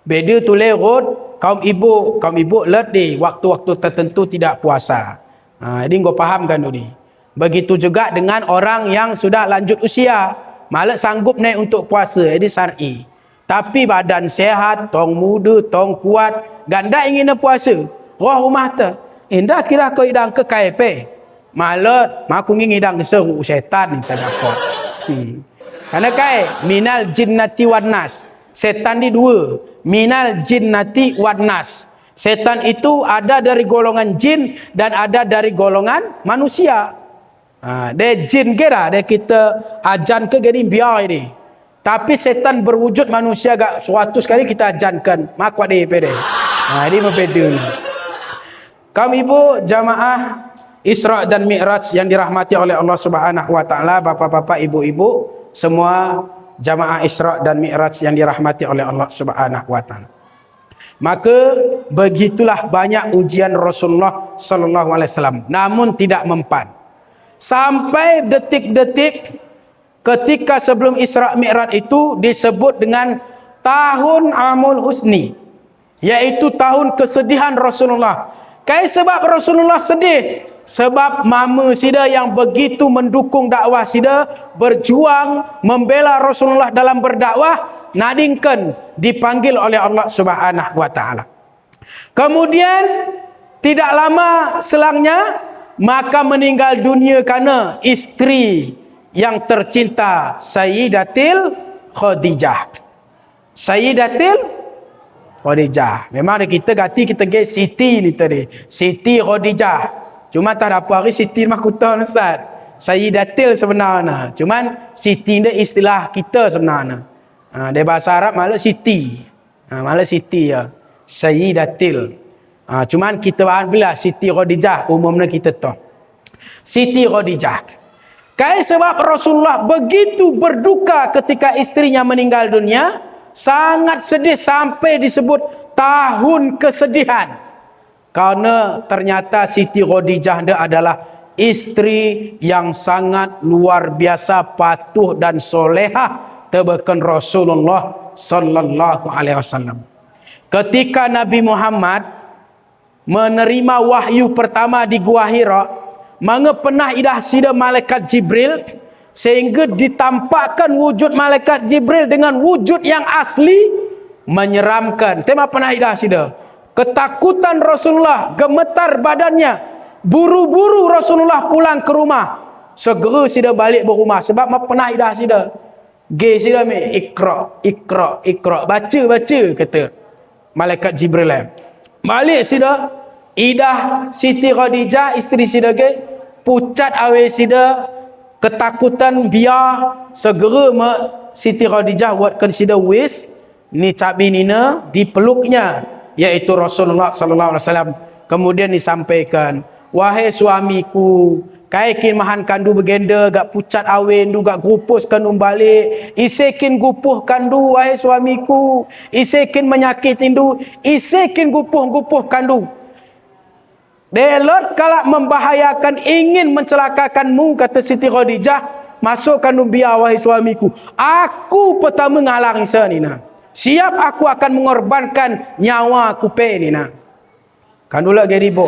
Speaker 1: Beda tulis rod kaum ibu let di waktu-waktu tertentu tidak puasa. Jadi kau faham kan ni. Begitu juga dengan orang yang sudah lanjut usia. Malah sanggup naik untuk puasa, jadi syar'i. Tapi badan sehat, tong muda, tong kuat, ganda ingin puasa. Roh rumah tu, indah kira kau idang ke KP. Malah, aku ingin idang ke seru setan ni tak dapat. Karena kai, minal jinnati wan-nas. Setan di dua. Minal jinnati wan-nas. Setan itu ada dari golongan jin dan ada dari golongan manusia. Dia jin kira dia kita ajan ke gini biar ini. Tapi setan berwujud manusia gak suatu sekali kita ajankan. Mak dia pede. Ini berbeza ni. Kaum ibu jamaah Isra dan Mi'raj yang dirahmati oleh Allah Subhanahu wa taala, bapak-bapak, ibu-ibu, semua jamaah Isra dan Mi'raj yang dirahmati oleh Allah Subhanahu wa taala. Maka begitulah banyak ujian Rasulullah sallallahu alaihi wasallam, namun tidak mempan. Sampai detik-detik ketika sebelum Isra Mi'raj itu disebut dengan tahun Amul Husni, yaitu tahun kesedihan Rasulullah. Kayak sebab Rasulullah sedih sebab mama sida yang begitu mendukung dakwah sida, berjuang membela Rasulullah dalam berdakwah, nadingkan dipanggil oleh Allah Subhanahu wa taala. Kemudian tidak lama selangnya maka meninggal dunia karena isteri yang tercinta Sayyidatil Khadijah. Sayyidatil Khadijah. Memang kita ganti kita get Siti ni tadi. Siti Khadijah. Cuma tak ada apa hari Siti mah kutan Ustaz. Sayyidatil sebenarnya. Cuman Siti ni istilah kita sebenarnya. Dia bahasa Arab malah Siti. Malah Siti ya. Sayyidatil. Cuman kita bahan bila Siti Khadijah umumnya kita tahu. Siti Khadijah. Sebab Rasulullah begitu berduka ketika istrinya meninggal dunia, sangat sedih sampai disebut tahun kesedihan. Karena ternyata Siti Khadijah dia adalah istri yang sangat luar biasa patuh dan solehah tebakan Rasulullah sallallahu alaihi wasallam. Ketika Nabi Muhammad menerima wahyu pertama di Gua Hira, maka pernah idah sida malaikat Jibril, sehingga ditampakkan wujud malaikat Jibril dengan wujud yang asli menyeramkan. Tema pernah idah sida. Ketakutan Rasulullah, gemetar badannya. Buru-buru Rasulullah pulang ke rumah. Segera sida balik berumah sebab pernah idah sida. Ge sida me ikra, ikra, ikra. Baca, baca kata malaikat Jibril. Balik sida, idah Siti Khadijah isteri sida ke pucat awe sida ketakutan biar segera Siti Khadijah buatkan sida wis ni cabi nina dipeluknya iaitu Rasulullah sallallahu alaihi wasallam. Kemudian disampaikan, wahai suamiku, kaikin mahan kandu begenda gak pucat awen du gak grupus kandu balik, isekin gupuh kandu wahai suamiku, isekin menyakitin du, isekin gupuh kandu. Delot kalau membahayakan ingin mencelakakanmu, kata Siti Khadijah, masukkan du biar wahai suamiku. Aku pertama ngalang isa ni nah. Siap aku akan mengorbankan nyawa kupe ni nah. Kandulah geribo.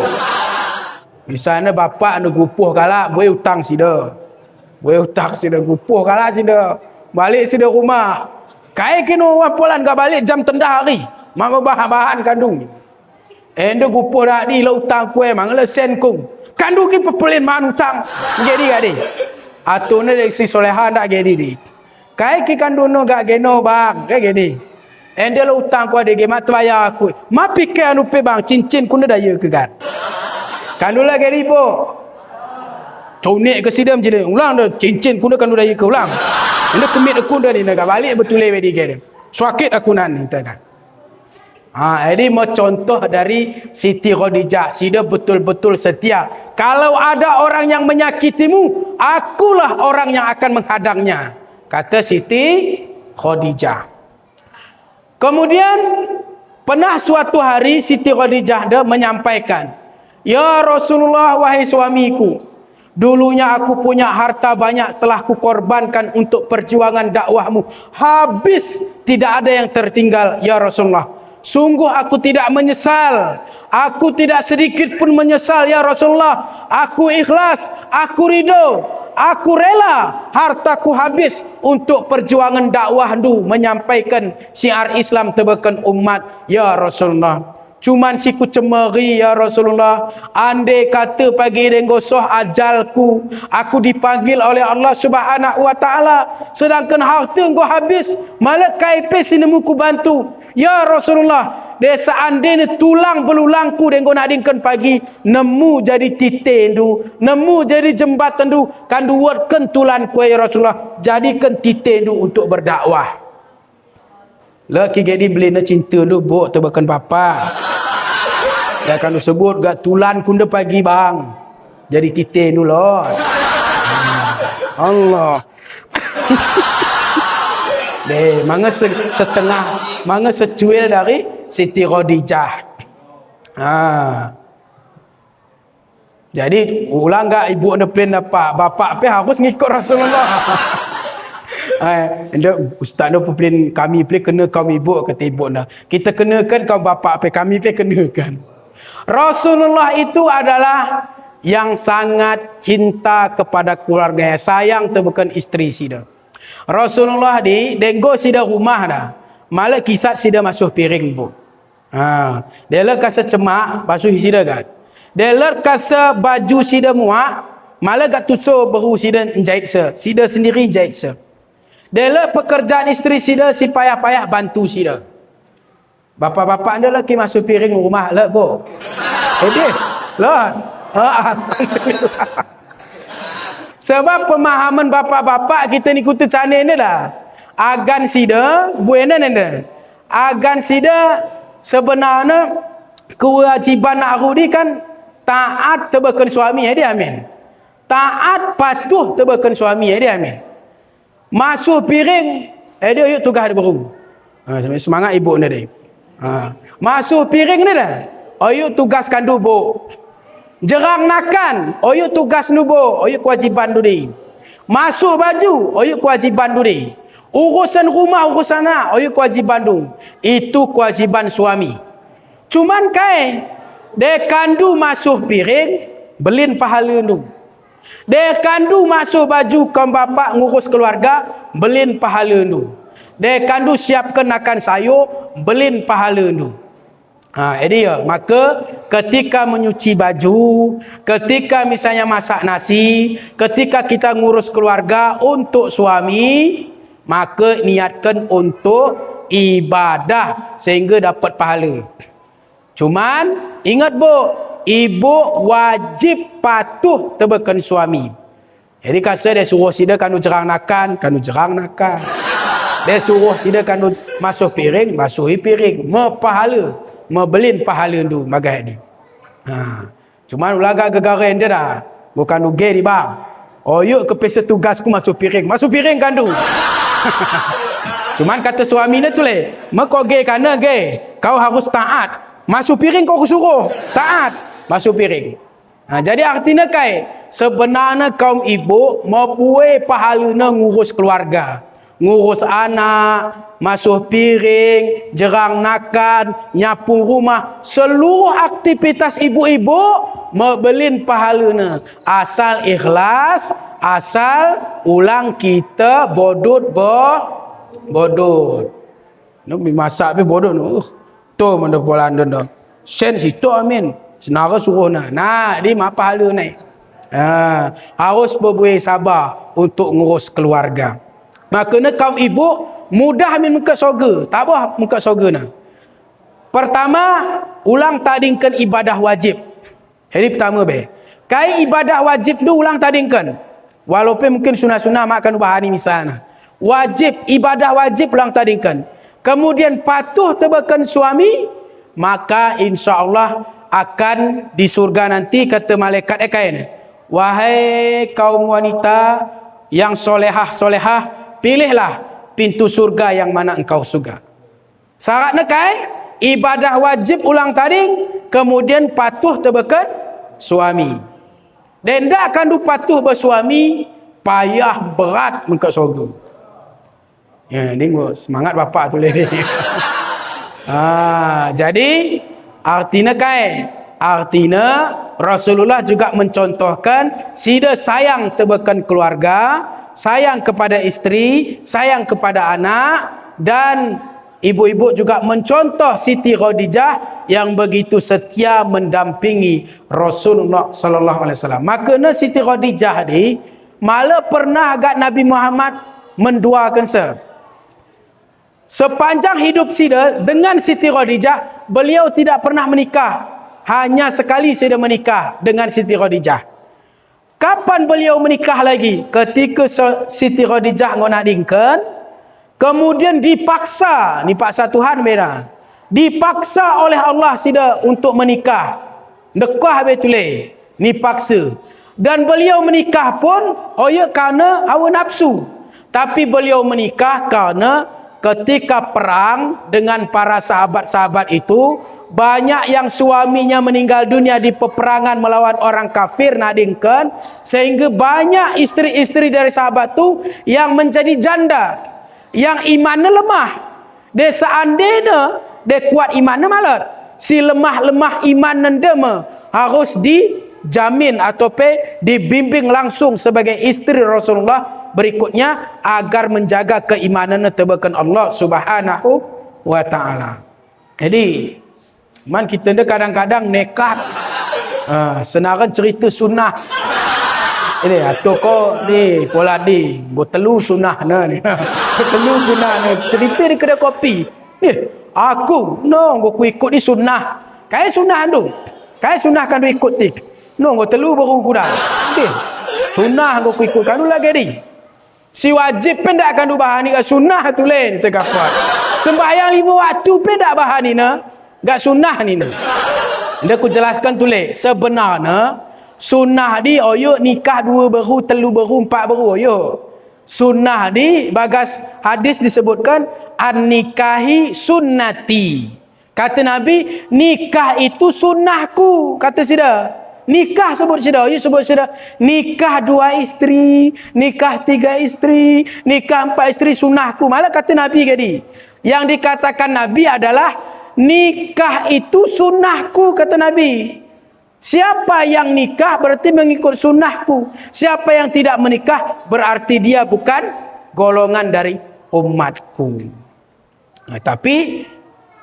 Speaker 1: Misalnya bapak anda gupuh kalak, boleh hutang sida. Boleh hutang sida, gupuh kalak sida. Balik sida rumah. Kai kena wapolan gak balik jam tendah hari. Mak bahan-bahan kandung. Enda gupuh dak di la hutang kue mang la sen kung. Kandung ki pepelin man hutang. Jadi gak di. Atune dek si solehan dak jadi di. Kai ki kandung no gak geno bang. Kayak gini. Enda la hutang ku adek mak bayar aku. Ma pikir anu pe bang cincin kuna daya ke kan. Kandulah ke ribu. Conek ke sidam je dia. Ulang dah cincin kuna kandu daya ke ulang. Ini kemit aku dah ni nak balik betul le wedi ke. Sakit aku nan ni kan. Ini mau contoh dari Siti Khadijah. Sida betul-betul setia. Kalau ada orang yang menyakitimu, akulah orang yang akan menghadangnya. Kata Siti Khadijah. Kemudian pernah suatu hari Siti Khadijah dia menyampaikan, ya Rasulullah, wahai suamiku, dulunya aku punya harta banyak telah kukorbankan untuk perjuangan dakwahmu. Habis tidak ada yang tertinggal ya Rasulullah. Sungguh aku tidak menyesal. Aku tidak sedikit pun menyesal ya Rasulullah. Aku ikhlas, aku ridho, aku rela hartaku habis untuk perjuangan dakwah du, menyampaikan syiar Islam tebakan umat ya Rasulullah. Cuman siku cemeri ya Rasulullah. Andai kata pagi dan gosoh ajalku, aku dipanggil oleh Allah Subhanahu wa taala, sedangkan harta engkau habis, malaikat sinemu ku bantu. Ya Rasulullah, desa andai ni tulang belulangku dan engkau nak dingkan pagi, nemu jadi titik du, nemu jadi jembatan du, kan duatkan tulan ku ya Rasulullah, jadikan titik du untuk berdakwah. Laki jadi beli na cinta du bok tebakan bapa. Ya kan sebut gak tulan kunda pagi bang. Jadi titik du lot. Allah. Deh, manga setengah, manga secuil dari Siti Khadijah. Jadi ulang gak ibu ada plan apa? Bapak pe harus ngikut Rasulullah. Ustaz no plan kami pe kena kaum ibu kata ibu dah. Kita kenakan kaum bapak pe kami pe kenakan. Rasulullah itu adalah yang sangat cinta kepada keluarga, sayang tu bukan isteri sida. Rasulullah di denggo sida rumah dah. Malah kisah sida masuk piring bu. Dia le kasa cemak basuh sida kan. Dia le kasa baju sida muak, malah gak tusuk baru sida jahit se. Sida sendiri jahit se. Dia le pekerjaan isteri sida si payah-payah bantu sida. Bapak-bapak anda lagi masuk piring rumah le bu. Dia lah. Sebab pemahaman bapak-bapak kita ni kutu cane ni dah. Agan sida buena nenda. Agan sida sebenarnya kewajiban nak ni kan taat tebakan suami dia amin. Taat patuh tebakan suami dia amin. Masuk piring dia yuk tugas dia baru. Semangat ibu ni dia. Masuk piring ni dah. Yuk tugas kandu bo. Jerang nakan, yuk tugas nubo, yuk kewajiban tu dia. Masuk baju, yuk kewajiban tu dia. Urusan rumah, urusan anak, yuk kewajiban tu. Itu kewajiban suami. Cuman kai dia kandu masuk piring, belin pahala tu. Dia kandu masuk baju kaum bapak ngurus keluarga, belin pahala tu. Dia kandu siapkan makan sayur, belin pahala tu. Dia maka ketika menyuci baju, ketika misalnya masak nasi, ketika kita ngurus keluarga untuk suami, maka niatkan untuk ibadah sehingga dapat pahala. Cuman ingat bu, ibu wajib patuh tebakan suami. Jadi kasa dia suruh sida kandu jerang nakan, kandu jerang nakan. Dia suruh sida kandu masuk piring, masuhi piring, pahala. Membelin pahala tu magai ni. Cuman ulaga gegara dia dah. Bukan uge di bang. Yuk ke pesa tugasku masuk piring. Masuk piring kan tu. Cuman kata suami dia tu leh. Kau ge kana ge. Kau harus taat. Masuk piring kau suruh. Taat. Masuk piring. Jadi artinya kai. Sebenarnya kaum ibu mempunyai pahala ngurus keluarga. Ngurus anak, masuk piring, jerang nakan, nyapu rumah, seluruh aktivitas ibu-ibu membelin pahalanya. Asal ikhlas, asal ulang kita bodot bodot. Nak masak pe bodot tu. Tu mana pola anda. Sen situ amin. Senara suruh nah di mak pahala naik. Harus berbuih sabar untuk ngurus keluarga. Makanya kaum ibu mudah amin muka surga. Tak apa muka surga nak. Pertama, ulang tadingkan ibadah wajib. Jadi pertama be. Kai ibadah wajib tu ulang tadingkan. Walaupun mungkin sunah-sunah makan bahani misalnya. Wajib, ibadah wajib ulang tadingkan. Kemudian patuh tebakan suami, maka insya-Allah akan di surga nanti kata malaikat kain. Wahai kaum wanita yang solehah-solehah, pilihlah pintu surga yang mana engkau suka. Syaratnya kan ibadah wajib ulang tading, kemudian patuh tebakan suami. Dan tak akan patuh bersuami, payah berat muka surga. Ya, ni semangat bapak tu leh. Jadi artinya kan, artinya Rasulullah juga mencontohkan sida sayang tebakan keluarga, sayang kepada isteri, sayang kepada anak, dan ibu-ibu juga mencontoh Siti Khadijah yang begitu setia mendampingi Rasulullah sallallahu alaihi wasallam. Makanya Siti Khadijah ni malah pernah agak Nabi Muhammad menduakan sepanjang hidup sida dengan Siti Khadijah, beliau tidak pernah menikah. Hanya sekali sida menikah dengan Siti Khadijah. Kapan beliau menikah lagi? Ketika Siti Khadijah ngonadingkan, kemudian dipaksa, ni paksa Tuhan beda. Dipaksa oleh Allah sida untuk menikah. Dekah betule, ni paksa. Dan beliau menikah pun kerana hawa nafsu. Tapi beliau menikah kerana ketika perang dengan para sahabat-sahabat itu, banyak yang suaminya meninggal dunia di peperangan melawan orang kafir nadingkan, sehingga banyak isteri-isteri dari sahabat tu yang menjadi janda, yang imannya lemah. Dia seandainya dia kuat imannya malat, si lemah-lemah iman nendema harus dijamin atau dibimbing langsung sebagai isteri Rasulullah berikutnya agar menjaga keimanannya tebakan Allah Subhanahu wa taala. Jadi man kita ni kadang-kadang nekat. Senaran cerita sunnah. Ini atau kau ni pola ni bertelu sunnah ni. Bertelu sunnah ni cerita di kedai kopi. Aku aku ikut di sunnah. Kai sunnah tu. Kai sunnah kan ikut tik. Aku telu baru kuda. Sunnah aku ikut kan lagi ni. Si wajib pun tak akan bahani ke sunnah tu lain terkapat. Sembahyang 5 waktu pun tak bahani na. Gak sunnah ni na. Dia aku jelaskan tulis. Sebenarnya sunnah di oyuk nikah 2 baru, 3 baru, 4 baru oyuk. Sunnah di bagas hadis disebutkan an-nikahi sunnati. Kata Nabi, nikah itu sunnahku. Kata sida. Nikah sebut sida. You sebut sida. Nikah 2 isteri, nikah 3 isteri, nikah 4 isteri sunnahku. Malah kata Nabi tadi. Yang dikatakan Nabi adalah nikah itu sunnahku, kata Nabi. Siapa yang nikah berarti mengikut sunnahku. Siapa yang tidak menikah berarti dia bukan golongan dari umatku. Nah, tapi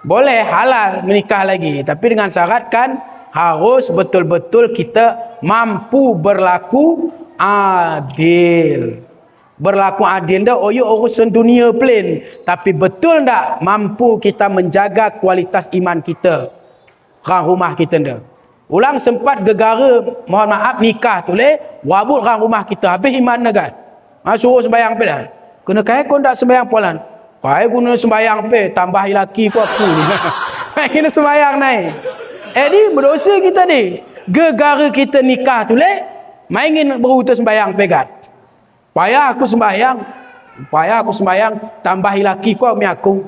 Speaker 1: boleh halal menikah lagi. Tapi dengan syarat kan harus betul-betul kita mampu berlaku adil. Berlaku adil dah urusan dunia plain. Tapi betul tak mampu kita menjaga kualitas iman kita. Orang rumah kita dah. Ulang sempat gegara, mohon maaf, nikah tu wabut orang rumah kita. Habis iman dah kan. Suruh sembahyang pe dah. Kena kaya kau tak sembahyang polan. Kaya guna sembahyang pe, tambah laki ku aku ni. Kena sembahyang naik. Ni berdosa kita ni. Gegara kita nikah tu mainin berutus sembahyang pe kan. Payah aku sembahyang, tambah laki ku mi aku.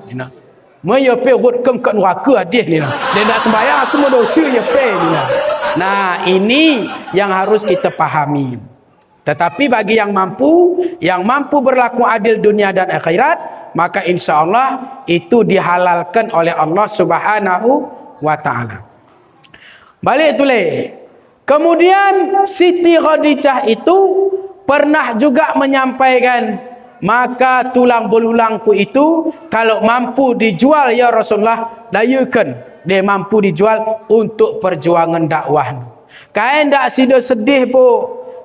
Speaker 1: Maya pe rut kem kat neraka adih ni lah. Dia nak sembahyang aku mau dosa je pe ni lah. Nah, ini yang harus kita pahami. Tetapi bagi yang mampu berlaku adil dunia dan akhirat, maka insya-Allah itu dihalalkan oleh Allah Subhanahu wa taala. Balik tulis. Kemudian Siti Khadijah itu pernah juga menyampaikan, maka tulang belulangku itu kalau mampu dijual ya Rasulullah, dayakan dia mampu dijual untuk perjuangan dakwah. Kain tak sida sedih po,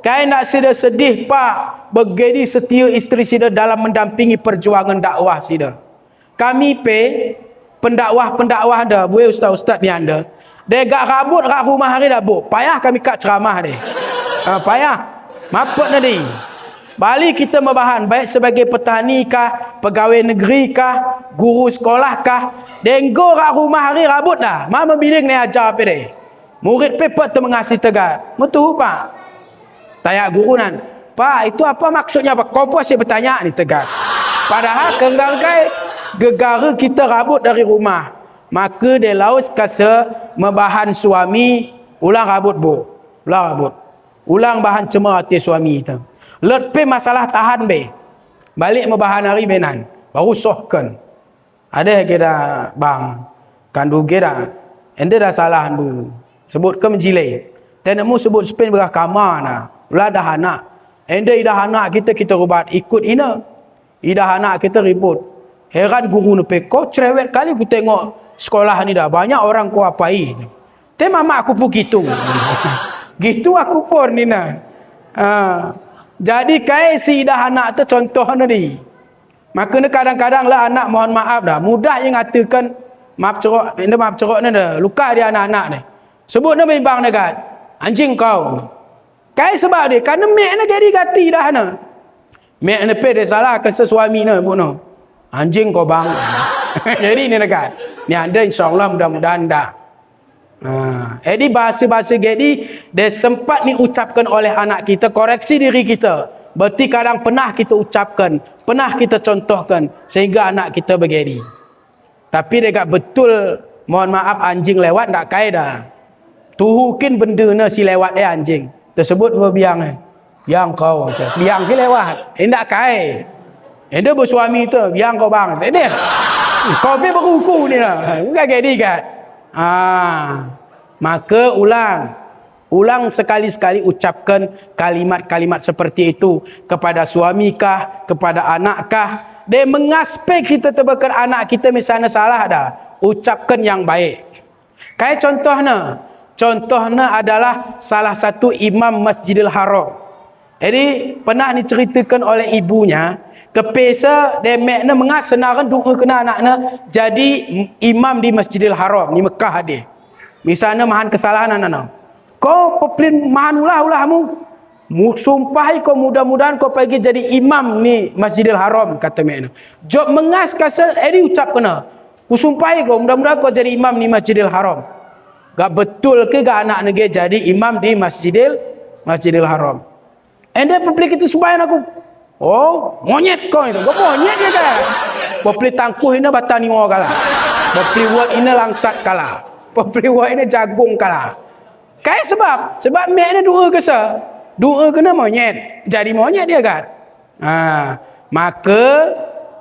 Speaker 1: kain tak sida sedih pak, begini setia isteri sida dalam mendampingi perjuangan dakwah sida. Kami pendakwah dah, boleh ustaz-ustaz ni anda. Dia gak rabut kat rumah hari dah bu, payah kami kat ceramah dia. Payah, mapot tadi. Balik kita membahan baik sebagai petani kah, pegawai negeri kah, guru sekolah kah, denggo kat rumah hari rabut dah. Mama biling ni ajar apa dia? Murid pepat tu mengasih tegat. Betul pak? Tanya guru nan. Pak, itu apa maksudnya pak? Kau pun asyik bertanya ni tegat. Padahal kenggalkai gegara kita rabut dari rumah. Maka dia laus kasa membahan suami ulang rabut bu. Ulang rabut. Ulang bahan cemar hati suami itu. Let pe masalah tahan be. Balik membahan hari benan. Baru sohkan. Ada kira bang. Kandu kira. Ende dah salah dulu. Sebut ke menjilai. Tenemu sebut Spain berah kamar na. Ulah dah anak. Ende idah anak kita rubat. Ikut ina. Idah anak kita ribut. Heran guru ni pe. Kau cerewet kali aku tengok sekolah ni dah. Banyak orang kau apai. Tema mak aku pun gitu. Gitu aku pun ni na. Jadi kai si dah anak tu contoh ni. Maka ni kadang-kadang lah anak mohon maaf dah. Mudah yang ngatakan maaf cerok ni dah. Luka dia anak-anak ni. Sebut ni bimbang dekat. Anjing kau. Kai sebab dia. Kerana mek ni jadi gati dah na. Mek ni pe dia salah ke sesuami ni pun no. Anjing kau bang. Jadi ni dekat. Ni anda insyaAllah mudah-mudahan dah. Jadi bahasa-bahasa gini dia sempat diucapkan oleh anak kita, koreksi diri kita. Berarti kadang pernah kita ucapkan, pernah kita contohkan sehingga anak kita begini. Tapi dia tak betul, mohon maaf anjing lewat tak kaya tuhukin benda na si lewat anjing. Tersebut berbiang biang kau tu. Biang ke lewat. Tak kaya. Dia bersuami tu, biang kau bang. Dia. Kau pergi beruku ni lah. Bukan gini kan. Maka ulang sekali-sekali ucapkan kalimat-kalimat seperti itu kepada suami kah, kepada anak kah. Dia mengaspek kita terbakar anak kita misalnya salah dah, ucapkan yang baik. Kayak contohnya adalah salah satu imam Masjidil Haram. Jadi pernah diceritakan oleh ibunya, kepesa dia makna mengasenaran doa kena anaknya jadi imam di Masjidil Haram di Mekah dia. Misalnya mahan kesalahan anak-anak. Kau peplin mahan ulahmu. Sumpahi kau mudah-mudahan kau pergi jadi imam ni Masjidil Haram kata makna. Job mengas kasa ucap kena. Ku sumpahi kau mudah-mudahan kau jadi imam ni Masjidil Haram. Gak betul ke gak anak negeri jadi imam di Masjidil Haram. Anda publik itu sembahyang aku. Oh, monyet kau itu. Kau monyet dia kan. Popli tangkuh ini batani orang kalah. Popli buat ini langsat kalah. Popli buat ini jagung kalah. Kayak sebab mek ni dua kesa. Dua kena monyet. Jadi monyet dia kan. Maka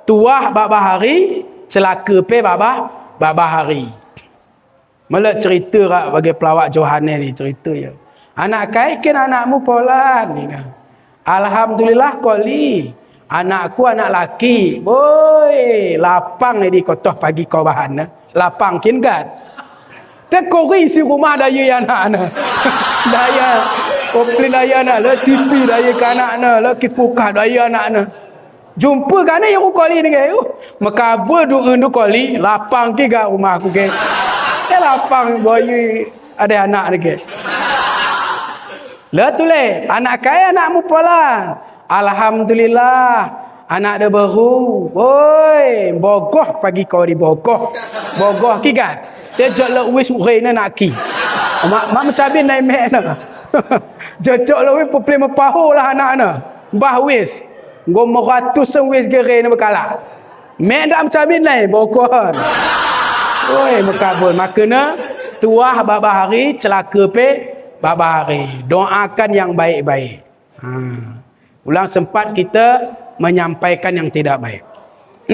Speaker 1: tuah babah hari, celaka pe babah hari. Mula cerita kat bagi pelawak Johane ni cerita je. Anak kai kan anakmu polan ni nah. Alhamdulillah koli. Anakku anak laki. Boy, lapang ni di kotoh pagi kau bahan nah. Lapang kin kan. Tekori si rumah daya anak nah. Daya komplain daya anak le TV daya ke anak nah, le kikukah daya anak nah. Jumpa kan yang aku koli ni ke. Makabul du koli lapang ke kat rumah aku ke. Lapang boy ada anak ni ke. Lah tu le, anak kaya anakmu polan. Alhamdulillah, anak dia baru. Oi, bogoh pagi kau di bogoh. Bogoh ki kan. Tejok le wis urena nak ki. Mak mencabin naik mek na. Jojok le wis problem paho lah anak na. Mbah wis. Ngom 100 wis gere na berkala. Mek dak mencabin naik bogoh. Oi, makabul. Makana tuah babah hari celaka pe babah hari. Doakan yang baik-baik. Ulang sempat kita menyampaikan yang tidak baik.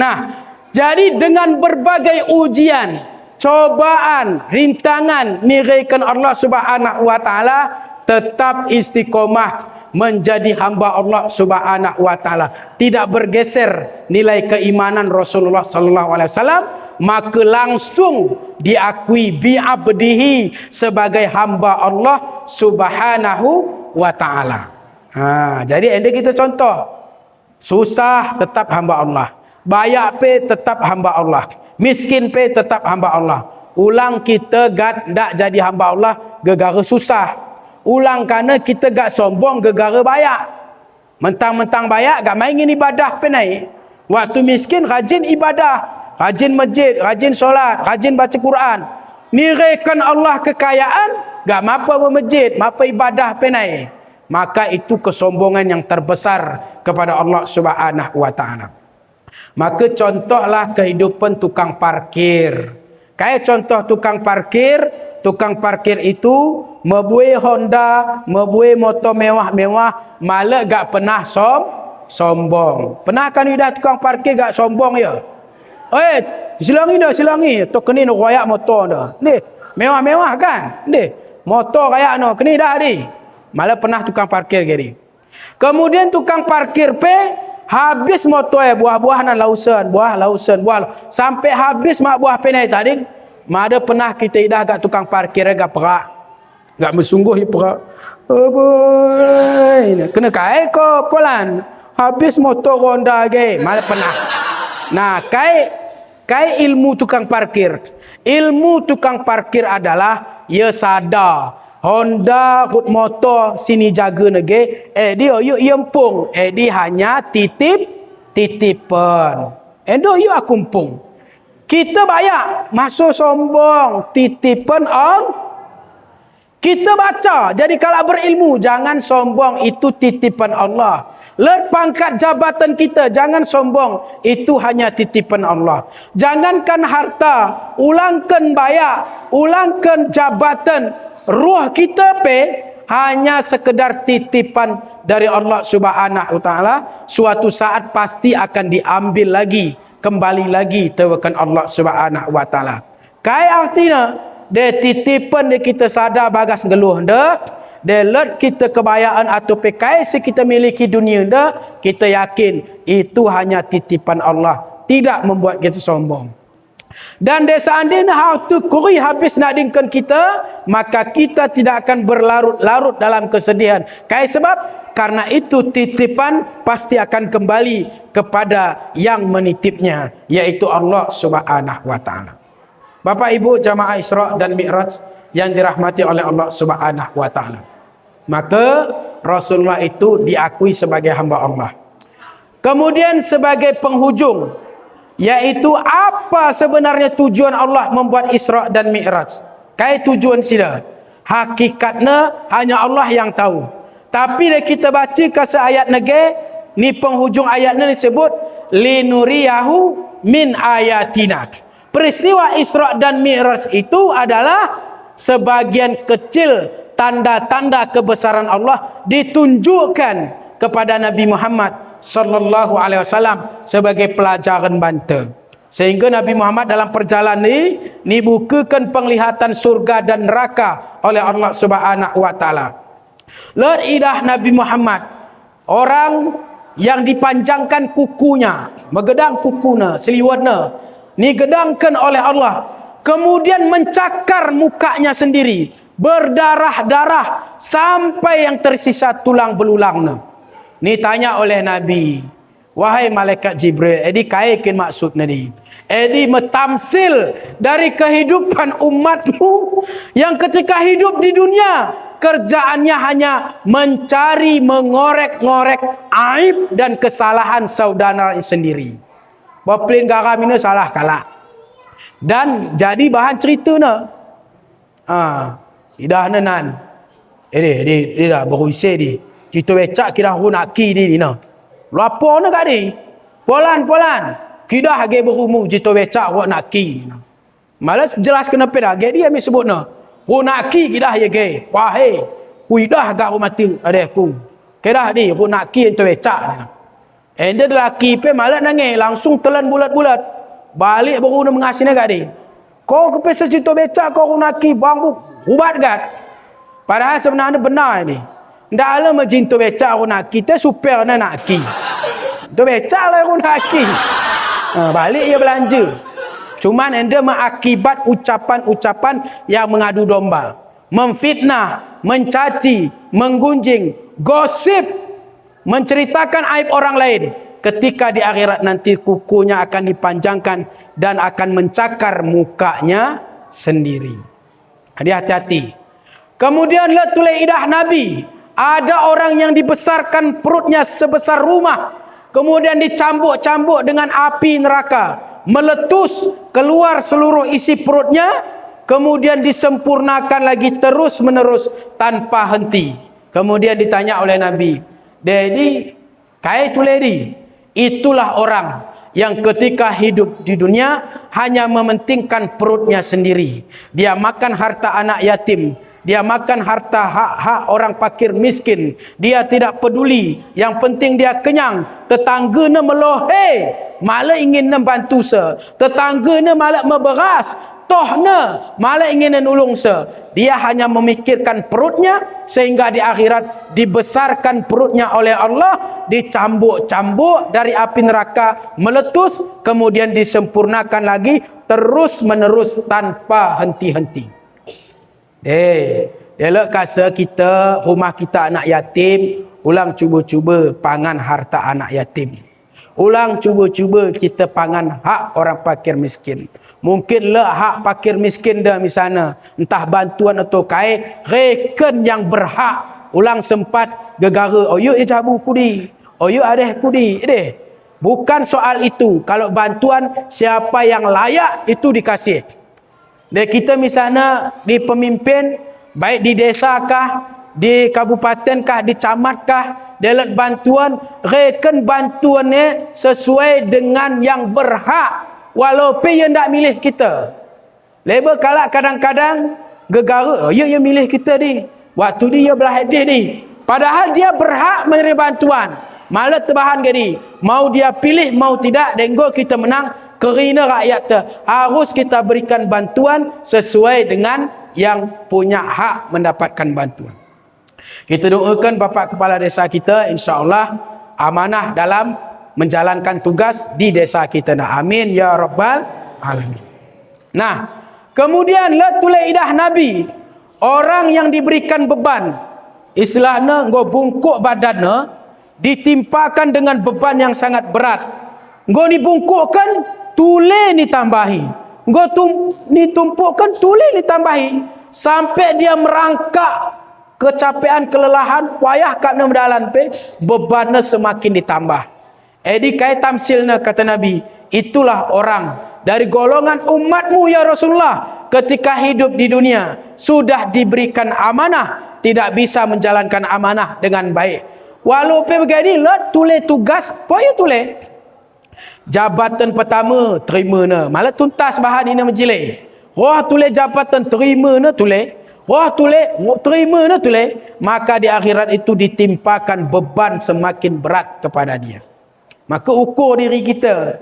Speaker 1: Nah, jadi dengan berbagai ujian, cobaan, rintangan, niraikan Allah Subhanahu wa taala, tetap istiqomah menjadi hamba Allah Subhanahu wa taala. Tidak bergeser nilai keimanan Rasulullah sallallahu alaihi wasallam, maka langsung diakui bi'abdihi sebagai hamba Allah Subhanahu wa ta'ala. Jadi anda kita contoh. Susah tetap hamba Allah. Bayak pe tetap hamba Allah. Miskin pe tetap hamba Allah. Ulang kita dak jadi hamba Allah gegara susah. Ulang kerana kita gak sombong gegara bayak. Mentang-mentang bayak gak main ibadah pe naik. Waktu miskin rajin ibadah. Rajin masjid, rajin solat, rajin baca Quran. Niraikan Allah kekayaan, gak mapa bermasjid, mapa ibadah penai. Maka itu kesombongan yang terbesar kepada Allah Subhanahu wa taala. Maka contohlah kehidupan tukang parkir. Kayak contoh tukang parkir itu membuat Honda, membuat motor mewah-mewah, malah gak pernah sombong. Pernah kan dah tukang parkir gak sombong ya? Silangi dah. Tu kena nak royak motor dah. Ni, mewah-mewah kan? Ni, motor kayak no, kena dah ni. Malah pernah tukang parkir gini. Kemudian tukang parkir habis motor buah-buah nan lausan, sampai habis mak buah penai tadi. Ada pernah kita dah kat tukang parkir agak perak. Gak bersungguh perak. Boy, kena kai ko polan. Habis motor Honda ge, malah pernah. Nah, kai ilmu tukang parkir. Ilmu tukang parkir adalah ia sadar Honda hut motor sini jaga nege, dia yuk empung, dia hanya titipan. Endo yuk akumpung. Kita bayar masuk sombong, titipan on. Kita baca. Jadi kalau berilmu jangan sombong, itu titipan Allah. Let pangkat jabatan kita, jangan sombong, itu hanya titipan Allah. Jangankan harta, ulangkan bayar, ulangkan jabatan, ruh kita hanya sekedar titipan dari Allah Subhanahu wa taala. Suatu saat pasti akan diambil lagi, kembali lagi tewakan Allah Subhanahu wa taala. Kai artinya dia titipan dia kita sadar bagas geluh dah. Dia let kita kebayaan atau pekai kita miliki dunia dah, kita yakin itu hanya titipan Allah, tidak membuat kita sombong. Dan dia seandainya hal tu kuri habis nak dingkan kita, maka kita tidak akan berlarut-larut dalam kesedihan. Sebab karena itu titipan pasti akan kembali kepada yang menitipnya, yaitu Allah Subhanahu wa taala. Bapak Ibu jamaah Isra dan Mi'raj yang dirahmati oleh Allah Subhanahu wa taala. Maka Rasulullah itu diakui sebagai hamba Allah. Kemudian sebagai penghujung, yaitu apa sebenarnya tujuan Allah membuat Isra dan Mi'raj. Kai tujuan sila. Hakikatnya hanya Allah yang tahu. Tapi dah kita baca kasih ayat nege, ni penghujung ayatnya disebut linuriyahu min ayatina. Peristiwa Isra dan Mi'raj itu adalah sebagian kecil tanda-tanda kebesaran Allah ditunjukkan kepada Nabi Muhammad sallallahu alaihi wasallam sebagai pelajaran banta. Sehingga Nabi Muhammad dalam perjalanan ini bukakan penglihatan surga dan neraka oleh Allah Subhanahu wa taala. Lidah Nabi Muhammad, orang yang dipanjangkan kukunya, megedang kukunya, seliwatnya, ni gedangkan oleh Allah, kemudian mencakar mukanya sendiri, berdarah-darah sampai yang tersisa tulang belulangnya. Ni tanya oleh Nabi, wahai malaikat Jibril, edi kaikin maksud ni, edi metamsil dari kehidupan umatmu yang ketika hidup di dunia kerjaannya hanya mencari, mengorek-ngorek aib dan kesalahan saudara sendiri. Bapelin garam ini salah kalah. Dan jadi bahan cerita na. Idah nenan. Dia dah berusia di. Cerita becak kita runaki di na. Lapor na kadi. Polan-polan. Kita hage berumur cerita becak runaki di na. Malas jelas kenapa dah. Dia ambil sebut na. Runaki kita hage. Wahai. Kuidah agak rumati adekku. Kira di runaki itu becak ni. Dia lelaki pe malah nangis langsung telan bulat-bulat. Balik baru nak mengasih agak dia. Kau kepesa cerita becak kau runaki bang ubat gat. Padahal sebenarnya benar ni. Ndak ala majin tu becak runaki te super na naki. Tu becak lah runaki. Balik ia belanja. Cuman anda mengakibat ucapan-ucapan yang mengadu domba, memfitnah, mencaci, menggunjing, gosip, menceritakan aib orang lain. Ketika di akhirat nanti kukunya akan dipanjangkan dan akan mencakar mukanya sendiri. Jadi hati-hati. Kemudian tulis idah Nabi, ada orang yang dibesarkan perutnya sebesar rumah, kemudian dicambuk-cambuk dengan api neraka, meletus keluar seluruh isi perutnya, kemudian disempurnakan lagi terus menerus tanpa henti. Kemudian ditanya oleh Nabi, "Dedi, kai tu lady?" Itulah orang yang ketika hidup di dunia hanya mementingkan perutnya sendiri. Dia makan harta anak yatim, dia makan harta hak-hak orang fakir miskin. Dia tidak peduli, yang penting dia kenyang. Tetangganya melohe, malah ingin membantu se. Tetangganya malah memberas, tohnya malah ingin menolong se. Dia hanya memikirkan perutnya, sehingga di akhirat dibesarkan perutnya oleh Allah, dicambuk-cambuk dari api neraka, meletus, kemudian disempurnakan lagi terus menerus tanpa henti-henti. Elok kasa kita, rumah kita anak yatim, ulang cuba-cuba pangan harta anak yatim. Ulang cuba-cuba kita pangan hak orang fakir miskin. Mungkin hak fakir miskin dah misalnya, entah bantuan atau kai, reken yang berhak. Ulang sempat gegara, oyo jabu kudi, oyo adeh kudi, bukan soal itu. Kalau bantuan siapa yang layak itu dikasih. Dan kita misalnya di pemimpin, baik di desa kah, di kabupaten kah, di camat kah, dalam bantuan, reken bantuannya sesuai dengan yang berhak, walaupun dia tak milih kita. Label kalak kadang-kadang gegara, dia milih kita ni, waktu dia belah hadis ni, padahal dia berhak menerima bantuan, malah terbahan ke ni, mau dia pilih mau tidak, denggo kita menang kerana rakyat tu. Harus kita berikan bantuan sesuai dengan yang punya hak mendapatkan bantuan. Kita doakan Bapak Kepala Desa kita, insya-Allah amanah dalam menjalankan tugas di desa kita. Amin ya rabbal alamin. Nah, kemudian tulis idah Nabi, orang yang diberikan beban, istilahnya nggo bungkuk badannya, ditimpakan dengan beban yang sangat berat. Nggo dibungkukkan, tulis ditambahi. Nggo ditumpukkan, tulis ditambahi sampai dia merangkak, kecapean, kelelahan, payah kat dalam pe, bebannya semakin ditambah. Edi kai tamsilna kata Nabi, itulah orang dari golongan umatmu ya Rasulullah, ketika hidup di dunia sudah diberikan amanah, tidak bisa menjalankan amanah dengan baik. Walaupun begini, lot tulis tugas, poyo tulis. Jabatan pertama terima na, malah tuntas bahan ini menjilai. Wah tulis jabatan terima na tulis. Wah tulis terima na tulis, maka di akhirat itu ditimpakan beban semakin berat kepada dia. Maka ukur diri kita.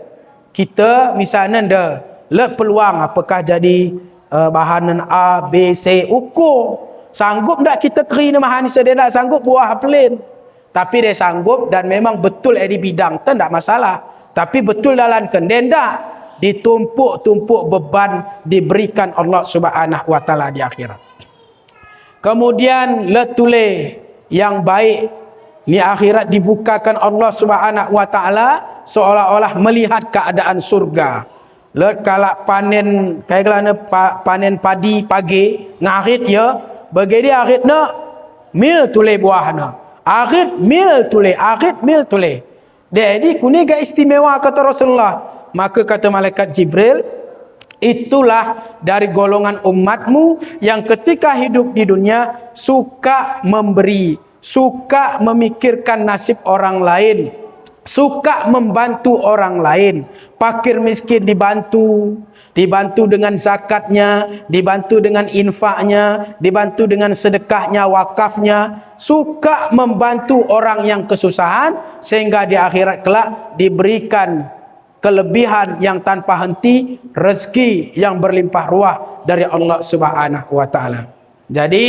Speaker 1: Kita misalnya dah let peluang apakah jadi bahanan A, B, C, ukur. Sanggup tak kita kerina mahan dia nak sanggup buah pelin. Tapi dia sanggup dan memang betul di bidang tu tak masalah. Tapi betul dalam kendenda ditumpuk-tumpuk beban diberikan Allah Subhanahu wa taala di akhirat. Kemudian let tulis yang baik. Ni akhirat dibukakan Allah Subhanahu wa taala seolah-olah melihat keadaan surga. Let kalak panen kayak panen padi pagi ngarit ya, bagi dia aritna mil tulis buahna. Arit mil tulis, arit mil tulis. Jadi kuni ga istimewa kata Rasulullah. Maka kata malaikat Jibril, itulah dari golongan umatmu yang ketika hidup di dunia suka memberi, suka memikirkan nasib orang lain, suka membantu orang lain. Fakir miskin dibantu, dibantu dengan zakatnya, dibantu dengan infaknya, dibantu dengan sedekahnya, wakafnya. Suka membantu orang yang kesusahan sehingga di akhirat kelak diberikan kelebihan yang tanpa henti, rezeki yang berlimpah ruah dari Allah Subhanahu wa taala. Jadi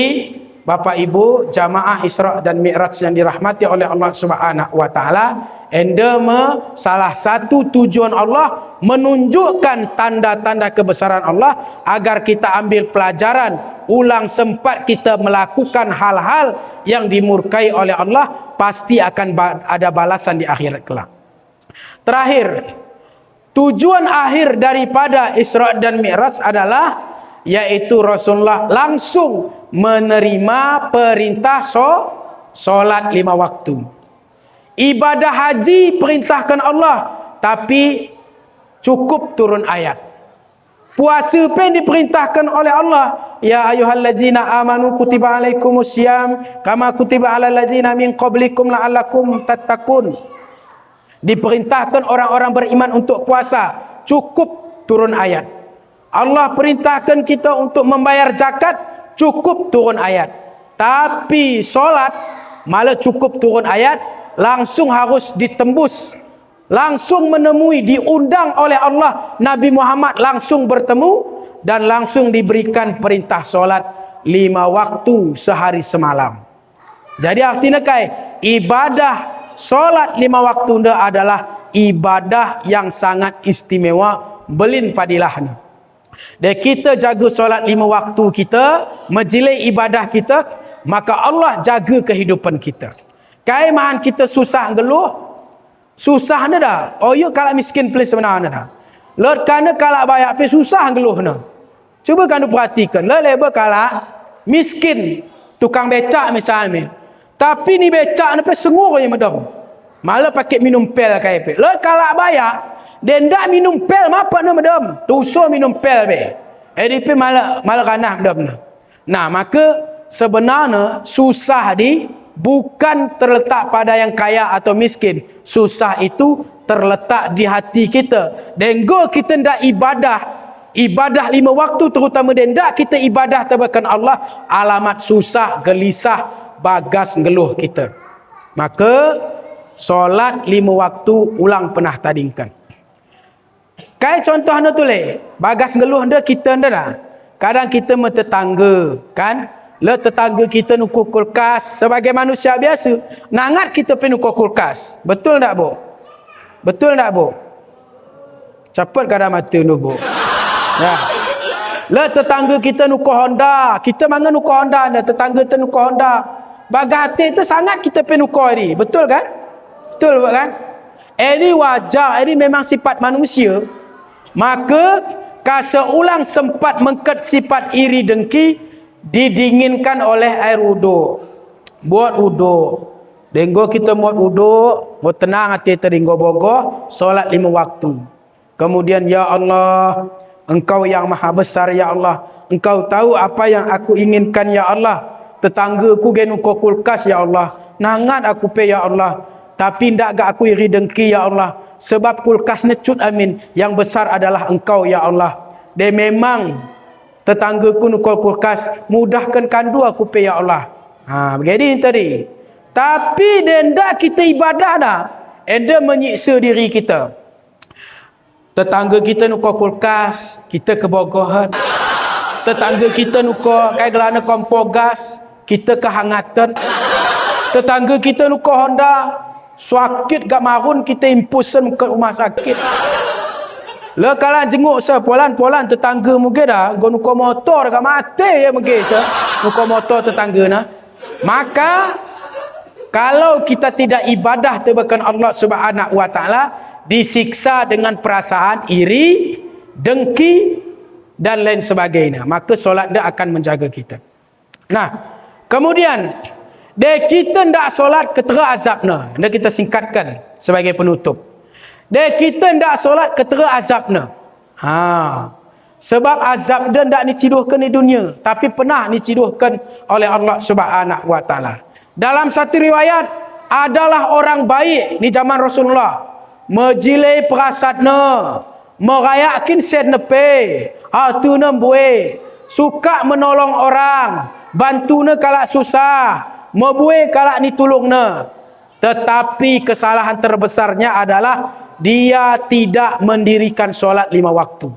Speaker 1: Bapak Ibu jamaah Isra dan Mi'raj yang dirahmati oleh Allah Subhanahu wa taala, endema salah satu tujuan Allah menunjukkan tanda-tanda kebesaran Allah agar kita ambil pelajaran, ulang sempat kita melakukan hal-hal yang dimurkai oleh Allah, pasti akan ada balasan di akhirat kelak. Terakhir, tujuan akhir daripada Isra dan Mi'raj adalah yaitu Rasulullah langsung menerima perintah solat 5 waktu. Ibadah haji perintahkan Allah, tapi cukup turun ayat. Puasa pun diperintahkan oleh Allah. Ya ayyuhallazina amanu kutiba alaikumusiyam kama kutiba alal ladzina min qablikum la'allakum tattaqun. Diperintahkan orang-orang beriman untuk puasa, cukup turun ayat. Allah perintahkan kita untuk membayar zakat, cukup turun ayat. Tapi solat malah cukup turun ayat, langsung harus ditembus, langsung menemui, diundang oleh Allah, Nabi Muhammad langsung bertemu dan langsung diberikan perintah solat 5 waktu sehari semalam. Jadi artinya ibadah solat 5 waktu adalah ibadah yang sangat istimewa, belin padilahnya. Dan kita jaga solat 5 waktu kita, majlis ibadah kita, maka Allah jaga kehidupan kita. Kaimahan kita susah ngeluh, susah ni dah. Oh ya kalau miskin please sebenarnya dah. Lot kana kalau bayar pe susah ngeluh nah. Cuba kamu perhatikan, lah leba kalau miskin tukang becak misalnya. Tapi ni becak ni pe sengur je madam. Malah pakai minum pel kai pe. Lot kalau bayar dia ndak minum pel apa nama madam? Tuso minum pel be. EDP malah ranah madam. Nah, maka sebenarnya susah bukan terletak pada yang kaya atau miskin. Susah itu terletak di hati kita. Denggo kita ndak ibadah 5 waktu terutama ndak kita ibadah tabakan Allah, alamat susah, gelisah, bagas ngeluh kita. Maka solat 5 waktu ulang pernah tadingkan. Kayak contohnya tulis, bagas ngeluh ndak kita ndak. Kadang kita bertetangga, kan? Le tetangga kita nuku kulkas sebagai manusia biasa. Nangat kita pergi nuku kulkas. Betul tak, Bu? Betul tak, Bu? Cepat kada mati nu, Bu. Ya. Le tetangga kita nuku Honda, kita mangan nuku Honda, tetangga kita nuku Honda. Bagate itu sangat kita pergi nuku ini. Betul kan? Betul kan? Ini wajar, ini memang sifat manusia. Maka kaseulang sempat mengket sifat iri dengki, didinginkan oleh air wudu. Buat wudu. Denggo kita mau duduk, mau tenang hati teringgo bogoh, solat 5 waktu. Kemudian, ya Allah, Engkau yang maha besar ya Allah. Engkau tahu apa yang aku inginkan ya Allah. Tetanggaku genu ko kulkas ya Allah. Nangat aku pe ya Allah. Tapi ndak gak aku iri dengki ya Allah. Sebab kulkas necut amin. Yang besar adalah Engkau ya Allah. Dia memang tetanggaku nukul kulkas, mudahkan kandu aku pe ya Allah. Begini tadi. Tapi denda kita ibadah dah. Enda menyiksa diri kita. Tetangga kita nukul kulkas, kita kebogohan. Tetangga kita nukul kayak gelana kompor gas, kita kehangatan. Tetangga kita nukul Honda, sakit gak marun, kita impusan ke rumah sakit. Lah kalau jenguk polan-polan tetangga mungkin dah, go nukul motor gak mati ya mungkin nukul motor tetangga nah. Maka kalau kita tidak ibadah tebakan Allah Subhanahu wa taala, disiksa dengan perasaan iri, dengki dan lain sebagainya. Maka solat dia akan menjaga kita. Nah, kemudian kita ndak solat ketera azabna. Ndak kita singkatkan sebagai penutup. Kita ndak solat ketera azabna. Sebab azab dia ndak diciduhkan di dunia, tapi pernah diciduhkan oleh Allah Subhanahu wa taala. Dalam satu riwayat, adalah orang baik di zaman Rasulullah, majilai perasadna, merayakin sednepe, hartuna buai, suka menolong orang, bantuna kalak susah, membuai kalak ditolongna. Tetapi kesalahan terbesarnya adalah dia tidak mendirikan solat 5 waktu.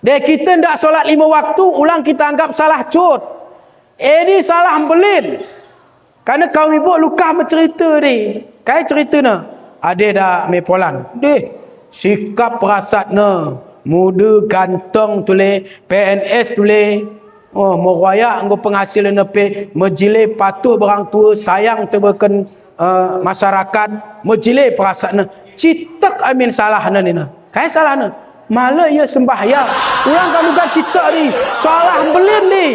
Speaker 1: Dan kita tidak solat 5 waktu, ulang kita anggap salah cut. Ini salah belin. Karena kaum ibu luka mencerita ni. Kayak cerita na. Ada dah mepolan. Deh, sikap perasatna. Muda, ganteng tule, PNS tule. Oh, merayak nggo penghasilan nepe, majilai patuh berang tua, sayang tebakan masyarakat, majilai perasatna. Citak amin salahna ni na. Kayak salahna. Malah ia sembahyang. Ulang kamu kan citak ni. Salah belin ni.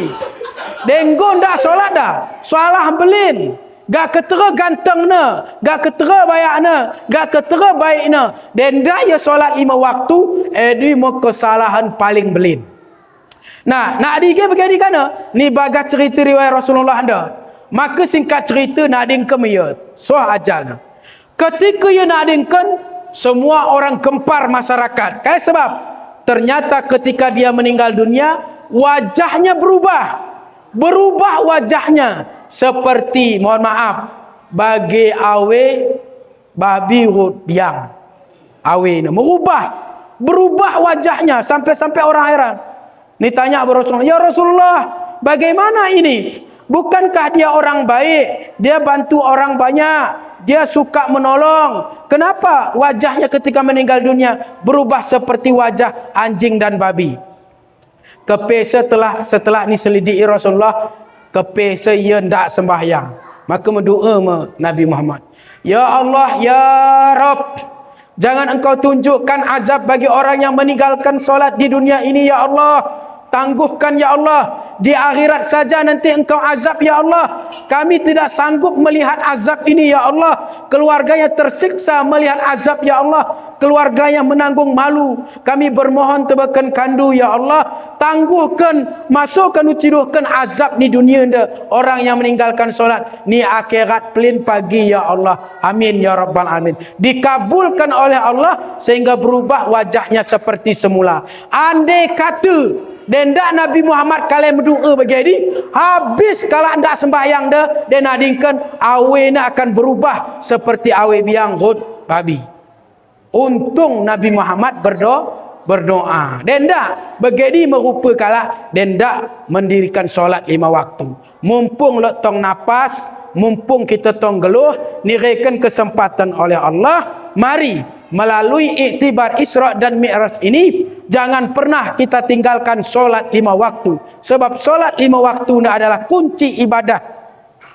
Speaker 1: Denggo ndak solat dah. Salah belin. Gak ketera gantengna, gak ketera bayakna, gak ketera baikna. Dan dah ia solat 5 waktu, di mau kesalahan paling belin. Nah, nak digeh begini kana? Ni bagas cerita riwayat Rasulullah anda. Maka singkat cerita nak dingkem ia. So ajalna. Ketika ia nak dingken, semua orang gempar masyarakat. Kayak sebab ternyata ketika dia meninggal dunia, wajahnya berubah. Berubah wajahnya seperti, mohon maaf, bagi awe babi biang. Awe ni berubah wajahnya sampai orang heran. Ni tanya Rasulullah, ya Rasulullah, bagaimana ini? Bukankah dia orang baik? Dia bantu orang banyak. Dia suka menolong. Kenapa wajahnya ketika meninggal dunia berubah seperti wajah anjing dan babi? Kepe setelah ni selidiki Rasulullah, kepe ia ndak sembahyang. Maka mendoa Nabi Muhammad, ya Allah, ya Rabb, jangan engkau tunjukkan azab bagi orang yang meninggalkan solat di dunia ini ya Allah. Tangguhkan ya Allah. Di akhirat saja nanti engkau azab ya Allah. Kami tidak sanggup melihat azab ini ya Allah. Keluarganya tersiksa melihat azab ya Allah. Keluarganya menanggung malu. Kami bermohon tebakan kandu ya Allah. Tangguhkan, masukkan, uciduhkan azab di dunia anda. Orang yang meninggalkan solat ni akhirat pelin pagi ya Allah. Amin ya Rabbal Alamin. Dikabulkan oleh Allah sehingga berubah wajahnya seperti semula. Andai kata dan dak Nabi Muhammad kalau berdoa begini, habis kalau anda sembahyang dah, dan adingkan awe nak akan berubah seperti awe biang hud babi. Untung Nabi Muhammad berdoa. Dan dak begini merupa kala dan dak mendirikan solat 5 waktu. Mumpung tong napas, mumpung kita tong geluh, niraikan kesempatan oleh Allah, mari melalui iktibar Isra dan Mi'raj ini, jangan pernah kita tinggalkan solat 5 waktu. Sebab solat 5 waktu ini adalah kunci ibadah.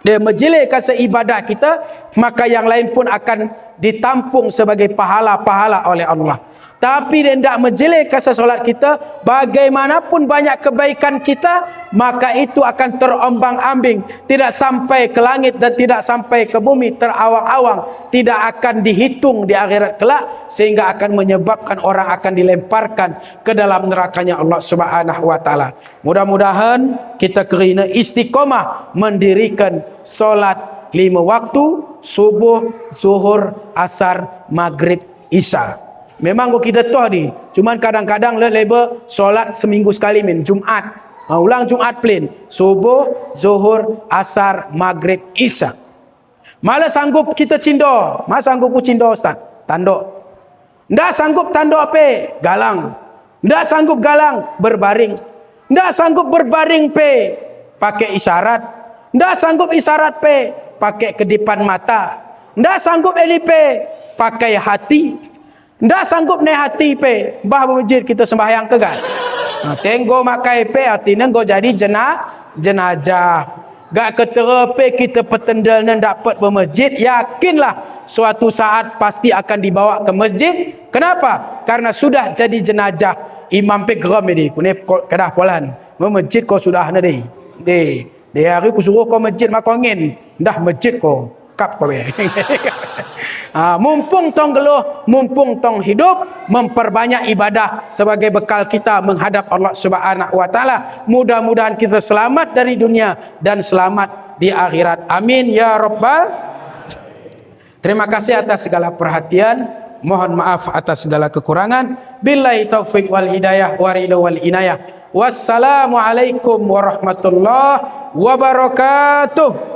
Speaker 1: Dia menjelekkan seibadah kita, maka yang lain pun akan ditampung sebagai pahala-pahala oleh Allah. Tapi dia tidak menjelekkan solat kita, bagaimanapun banyak kebaikan kita, maka itu akan terombang-ambing, tidak sampai ke langit dan tidak sampai ke bumi, terawang-awang, tidak akan dihitung di akhirat kelak, sehingga akan menyebabkan orang akan dilemparkan ke dalam nerakanya Allah Subhanahu wa taala. Mudah-mudahan kita kena istiqomah mendirikan solat 5 waktu, subuh, zuhur, asar, maghrib, isya. Memang kita tahu ni, cuman kadang-kadang label solat seminggu sekali Jumaat. Ulang Jumaat plain, subuh, zuhur, asar, maghrib, isya. Malah sanggup kita cindo, mas sanggup cindo ustaz, tanduk. Ndak sanggup tanduk apa? Galang. Ndak sanggup galang, berbaring. Ndak sanggup berbaring pe, pakai isyarat. Ndak sanggup isyarat pe, pakai kedipan mata. Ndak sanggup elipe, pakai hati. Ndak sanggup naik hati pe, bah masjid kita sembahyang ke kan? Tenggo makai pe, artinya go jadi jenazah. Gak ketera pe kita petendal dan dapat bermasjid, yakinlah suatu saat pasti akan dibawa ke masjid. Kenapa? Karena sudah jadi jenazah. Imam pe geram ni, kune kedah polan. Masjid kau sudah nadi. Dia hari ku suruh kau masjid makongin, dah masjid kau kap kau be. Mumpung tong geluh, mumpung tong hidup, memperbanyak ibadah sebagai bekal kita menghadap Allah Subhanahu wa taala. Mudah-mudahan kita selamat dari dunia dan selamat di akhirat. Amin ya rabbal. Terima kasih atas segala perhatian. Mohon maaf atas segala kekurangan. Billahi taufik wal hidayah wa ridha wal inayah. Wassalamualaikum warahmatullahi wabarakatuh.